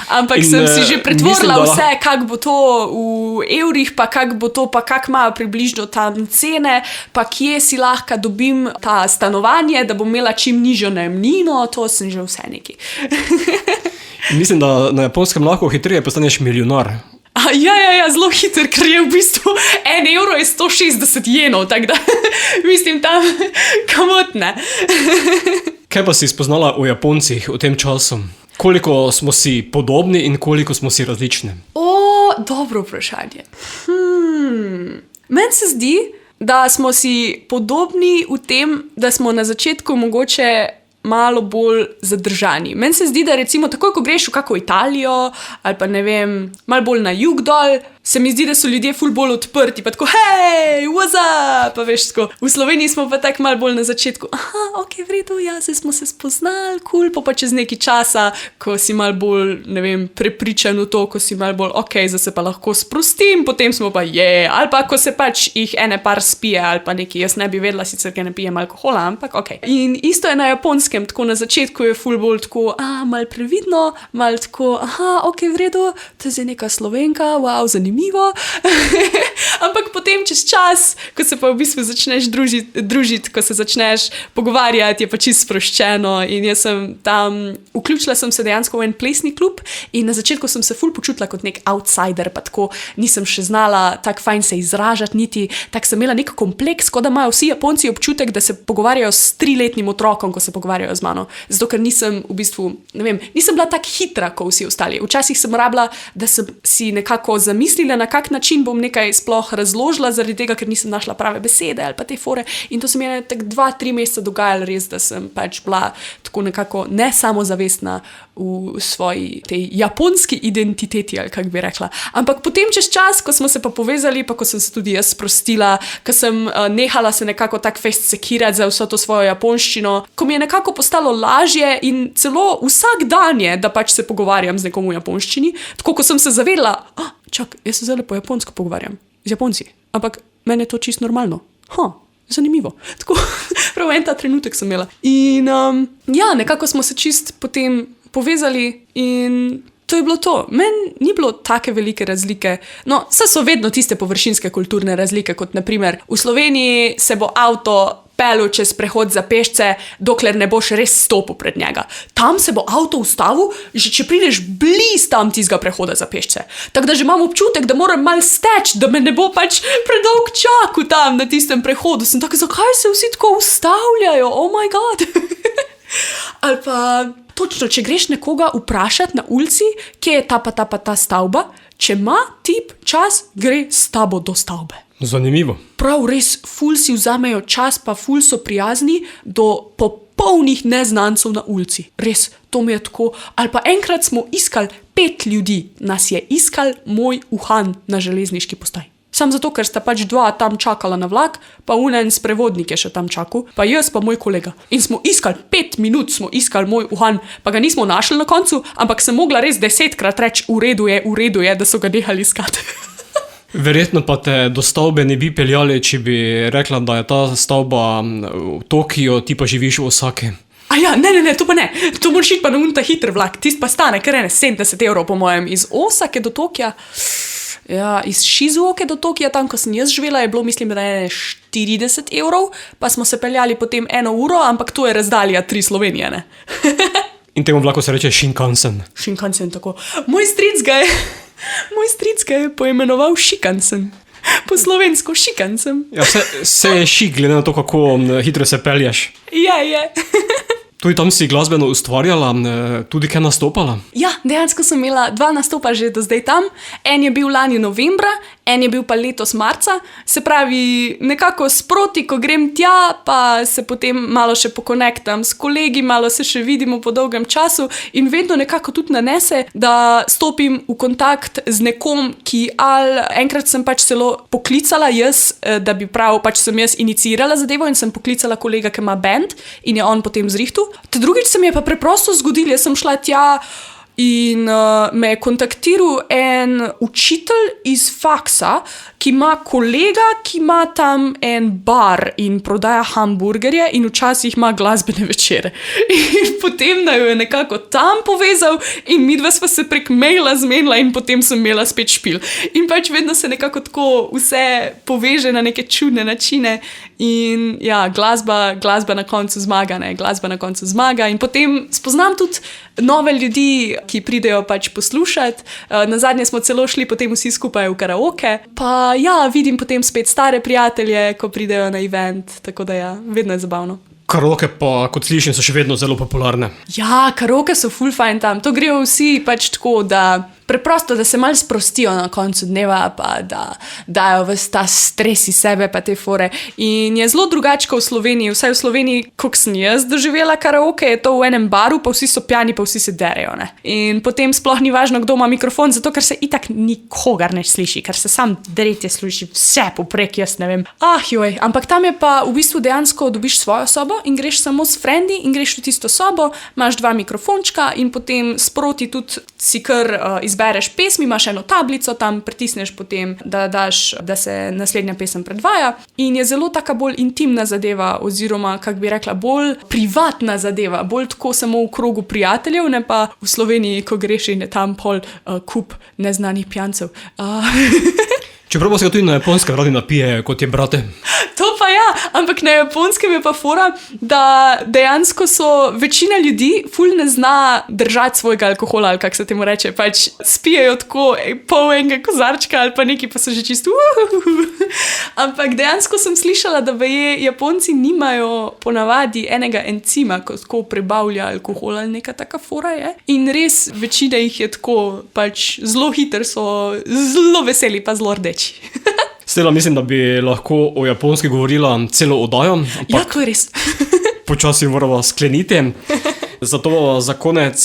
Ampak sem si že pretvorila mislim, vse, kako bo to v evrih, pa kako bo to, pa kako imajo približno tam cene, pa kje si lahko dobim ta stanovanje, da bom imela čim nižjo najemnino, to sem že vse neki. Mislim, da na Japonskem lahko hitreje postaneš milijonar. Ja, zelo hiter, ker je v bistvu 1 evro je 160 jenov, tako da mislim tam kamot ne. Kaj pa si spoznala o Japoncih v tem času? Koliko smo si podobni in koliko smo si različni? Dobro vprašanje. Meni se zdi, da smo si podobni v tem, da smo na začetku mogoče malo bolj zadržani. Meni se zdi, da recimo takoj, ko greš v kako Italijo ali pa ne vem, malo bolj na jug dol, se mi zdi, da so ljudje ful bolj odprti, pa tako, hej, what's up, pa veš tako. V Sloveniji smo pa tako malo bolj na začetku, ok, v redu, ja, se smo se spoznali, cool, pa čez nekaj časa, ko si malo bolj, ne vem, prepričan v to, ko si malo bolj, ok, zdaj se pa lahko sprostim, potem smo pa, ali pa ko se pač jih ene par spije, ali pa nekaj, jaz ne bi vedela, sicer, ker ne pijem alkohola, ampak ok. In isto je na Japonskem, tako na začetku je ful bolj tako, malo previdno, malo tako, ok, v redu, to je zdaj neka Slovenka, wow, zanimivo. Ampak potem čez čas, ko se pa v bistvu začneš družiti, ko se začneš pogovarjati, je pa čisto sproščeno in jaz sem tam, vključila sem se dejansko v en plesni klub in na začetku sem se ful počutila kot nek outsider, pa tako nisem še znala tako fajn se izražati, niti tako sem imela nek kompleks, kot da imajo vsi Japonci občutek, da se pogovarjajo s 3-letnim otrokom, ko se pogovarjajo z mano. Zato, ker nisem v bistvu, ne vem, nisem bila tako hitra, kot vsi ostali. Včasih sem rabila, da sem si nekako zamislila, na kak način bom nekaj sploh razložila, zaradi tega, ker nisem našla prave besede ali pa te fore. In to se mi je tako 2-3 meseca dogajalo res, da sem pač bila tako nekako ne samozavestna v svoji tej japonski identiteti, ali kak bi rekla. Ampak potem čez čas, ko smo se pa povezali, pa ko sem se tudi jaz sprostila, ko sem nehala se nekako tak fest sekirati za vso to svojo japonščino, ko mi je nekako postalo lažje in celo vsak dan je, da pač se pogovarjam z nekom v japonščini, tako ko sem se zavedla, čak, jaz se zdaj po japonsko pogovarjam z Japonci, ampak meni je to čisto normalno. Zanimivo. Tako, prav en ta trenutek sem imela. In nekako smo se čist potem povezali in to je bilo to. Meni ni bilo take velike razlike. No, saj so vedno tiste površinske kulturne razlike, kot na primer v Sloveniji se bo avto pelil čez prehod za pešce, dokler ne boš res stopil pred njega. Tam se bo avto ustavil, že če prideš blizu tam tistega prehoda za pešce. Tako da že imam občutek, da moram malo steči, da me ne bo pač predolg čakal tam na tistem prehodu. Sem tako, zakaj se vsi tako ustavljajo? Oh my god! Ali pa točno, če greš nekoga vprašati na ulici, kje je ta stavba, če ima tip čas, gre s tabo do stavbe. Zanimivo. Prav res, ful si vzamejo čas, pa ful so prijazni do popolnih neznancev na ulici. Res, to mi je tako. Ali pa enkrat smo iskali 5 ljudi, nas je iskal moj uhan na železniški postaji. Sam zato, ker sta pač 2 tam čakala na vlak, pa unen sprevodnik je še tam čakal, pa jaz pa moj kolega. In smo iskali 5 minut, smo iskali moj uhan, pa ga nismo našli na koncu, ampak sem mogla res 10-krat reči, v redu je, da so ga nehali iskati. Verjetno pa te do stavbe ne bi peljali, če bi rekla, da je ta stavba v Tokiu, ti pa živiš v Osaki. Ne, to pa ne. To moraš iti pa na ta hiter vlak. Tist pa stane kar 70 € po mojem. Iz Osake do Tokija. Ja, iz Shizuoke do Tokija, tam, ko sem jaz živela, je bilo, mislim, da je 40 €, pa smo se peljali potem 1 uro, ampak to je razdalja 3 Slovenije, ne? In temu vlaku se reče Shinkansen. Shinkansen, tako. Moj stric ga je poimenoval Shikansen. Po slovensko Shikansen. Ja, vse je šik, glede na to, kako hitro se pelješ. Je. Tudi tam si glasbeno ustvarjala, tudi kaj nastopala? Ja, dejansko sem imela 2 nastopa že do zdaj tam. En je bil lani novembra, en je bil pa letos marca. Se pravi, nekako sproti, ko grem tja, pa se potem malo še pokonektam s kolegi, malo se še vidimo po dolgem času in vedno nekako tudi nanese, da stopim v kontakt z nekom, ki enkrat sem pač celo poklicala jaz, da bi pač sem jaz iniciirala zadevo in sem poklicala kolega, ki ima band in je on potem zrihtal. Drugič se mi je pa preprosto zgodilo, jaz sem šla tja in me je kontaktiral en učitelj iz faksa, ki ima kolega, ki ima tam en bar in prodaja hamburgerje in včasih ima glasbene večere. In potem naju je nekako tam povezal in midva sva se prek maila zmenila in potem sem imela spet špil. In pač vedno se nekako tako vse poveže na neke čudne načine in ja, glasba na koncu zmaga, ne, glasba na koncu zmaga in potem spoznam tudi nove ljudi, ki pridejo pač poslušati. Nazadnje smo celo šli potem vsi skupaj v karaoke, pa ja, vidim potem spet stare prijatelje, ko pridejo na event, tako da ja, vedno je zabavno. Karaoke pa, kot slišim, so še vedno zelo popularne. Ja, karaoke so full fajn tam. To grejo vsi pač tako, da preprosto, da se malo sprostijo na koncu dneva, pa da dajo ves ta stres iz sebe, pa te fore. In je zelo drugače kot v Sloveniji. Vsaj v Sloveniji, kot sem jaz doživela karaoke, je to v enem baru, pa vsi so pijani, pa vsi se derejo. Ne? In potem sploh ni važno, kdo ima mikrofon, zato ker se itak nikogar ne sliši, ker se sam dretje sliši vse poprek, jaz ne vem. Joj, ampak tam je pa v bistvu dejansko dobiš svojo sobo in greš samo s frendi in greš v tisto sobo, imaš 2 mikrofončka in potem sproti tudi si kar izbereš pesmi, imaš eno tablico, tam pritisneš potem, da daš, da se naslednja pesem predvaja in je zelo taka bolj intimna zadeva oziroma, kak bi rekla, bolj privatna zadeva, bolj tako samo v krogu prijateljev, ne pa v Sloveniji, ko greš in je tam pol kup neznanih pijancev. Čeprav pa se ga tudi na Japonskem radi napijejo, kot je brate. To pa ja, ampak na Japonskem je pa fora, da dejansko so večina ljudi ful ne zna držati svojega alkohola, ali kako se temu reče, pač spijejo tako pol enega kozarčka ali pa neki, pa so že čisto Ampak dejansko sem slišala, da Japonci nimajo ponavadi enega encima, ko tako prebavlja alkohol ali neka taka fora je. In res večina jih je tako, pač zelo hiter so, zelo veseli pa zelo rdeči. Stela, mislim, da bi lahko o Japonski govorila celo oddajo. Ja, to je res. Počasi moramo skleniti. Zato za konec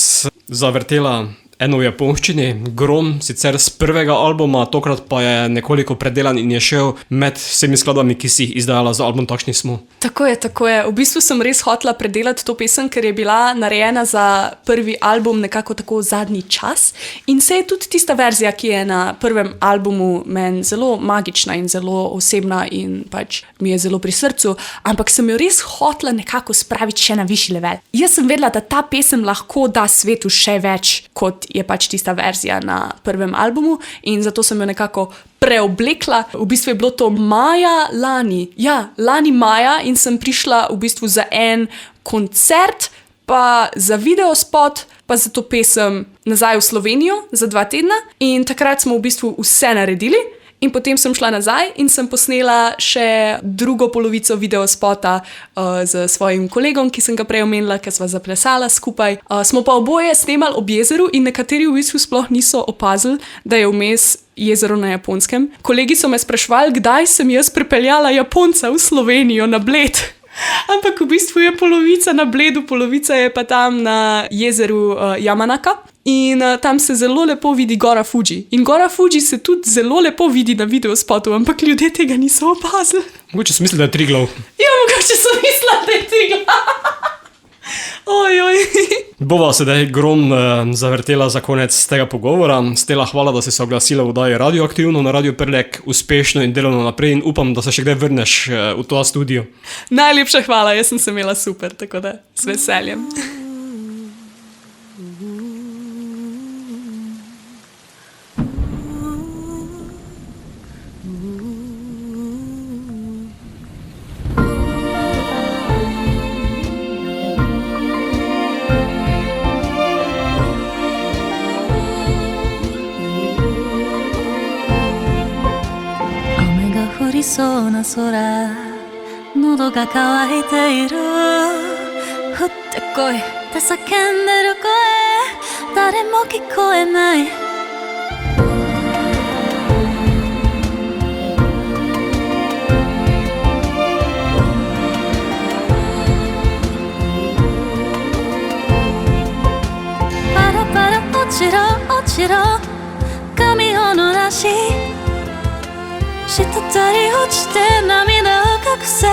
zavrtela eno v japonščini, Grom, sicer z prvega albuma, tokrat pa je nekoliko predelan in je šel med vsemi skladbami, ki si jih izdajala za album Takšni smo. Tako je, tako je. V bistvu sem res hotela predelati to pesem, ker je bila narejena za prvi album nekako tako zadnji čas in se je tudi tista verzija, ki je na prvem albumu meni zelo magična in zelo osebna in pač mi je zelo pri srcu, ampak sem jo res hotela nekako spraviti še na višji level. Jaz sem vedela, da ta pesem lahko da svetu še več, kot je pač tista verzija na prvem albumu in zato sem jo nekako preoblekla. V bistvu je bilo to maja lani. Ja, lani maja in sem prišla v bistvu za en koncert, pa za videospot, pa za to pesem nazaj v Slovenijo za 2 tedna in takrat smo v bistvu vse naredili. In potem sem šla nazaj in sem posnela še drugo polovico videospota z svojim kolegom, ki sem ga prej omenila, ker sva zaplesala skupaj. Smo pa oboje snemali ob jezeru in nekateri v bistvu sploh niso opazili, da je vmes jezero na Japonskem. Kolegi so me spraševali, kdaj sem jaz pripeljala Japonca v Slovenijo na Bled. Ampak v bistvu je polovica na Bledu, polovica je pa tam na jezeru Yamanaka. In tam se zelo lepo vidi gora Fuji. In gora Fuji se tudi zelo lepo vidi na videospotu, ampak ljudje tega niso opazili. Mogoče sem mislila, da je Triglav. Ja, mogoče sem mislila, da je Triglav. Ojoj. Bova sedaj Grom zavrtela za konec tega pogovora. Stela, hvala, da si se oglasila v oddaji Radioaktivno na Radio Prlek. Uspešno in delovno naprej in upam, da se še kdaj vrneš v to studio. Najlepša hvala, jaz sem se imela super, tako da s veseljem.降りそうな空喉が渇いている降ってこいって叫んでる声誰も聞こえないパラパラ落ちろ落ちろ髪を濡らし滴り落ちて涙を隠せ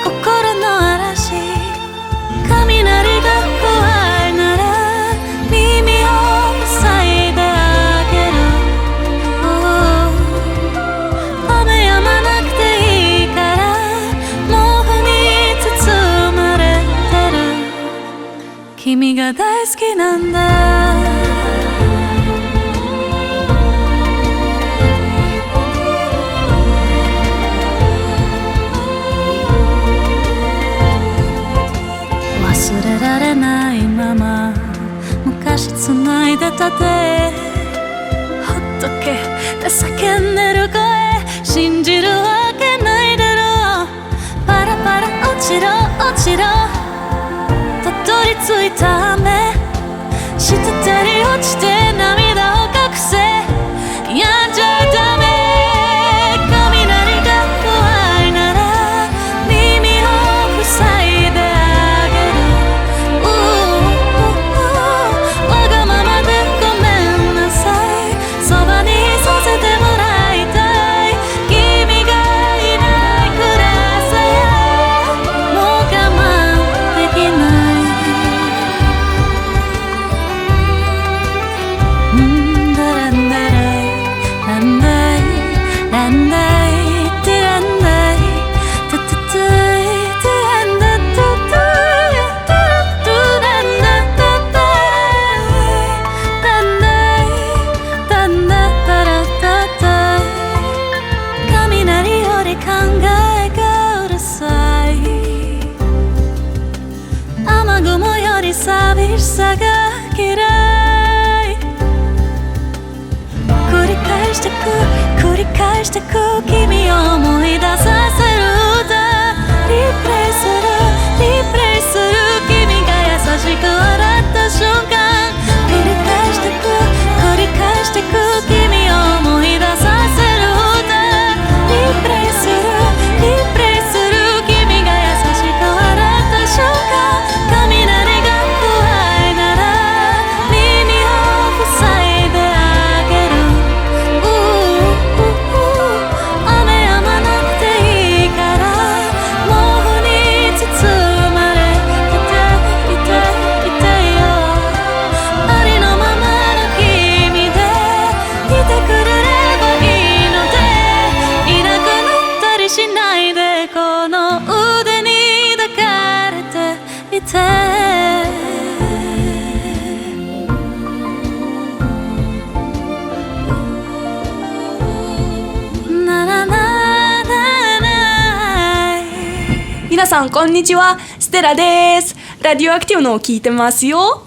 心の嵐雷が怖いなら耳を塞いであげる、雨止まなくていいから毛布に包まれてる君が大好きなんだ忘れられないまま昔繋いでた手ほっとけって叫んでる声信じるわけないだろうパラパラ落ちろ落ちろついた雨滴り落ちて涙を隠せやんじゃダメ雷が怖いなら耳を塞いであげるわがままでごめんなさいそばにいさせてもらいたい君がいない暗さやもう我慢できないダランダライランダイランダイティランダイタタタイティランダタタイタラトゥランダタタイランダイランダタラタタイ雷より考えがうるさい雨雲より寂しさが嫌い繰り返してく繰り返してく君を思い出させる歌リプレイするリプレイする君が優しく笑った瞬間繰り返してく繰り返してく君を思い出させる歌リプレイするリプレイする君が優しく笑った瞬間雷が怖いなら耳を塞いであげる雨止まなくていいから毛布に包まれてていていてよありのままの君でいてくれればいいのでいなくなったりしないでこの腕に抱かれていてななななな皆さんこんにちは、ステラです。ラディオアクティブのを聞いてますよ。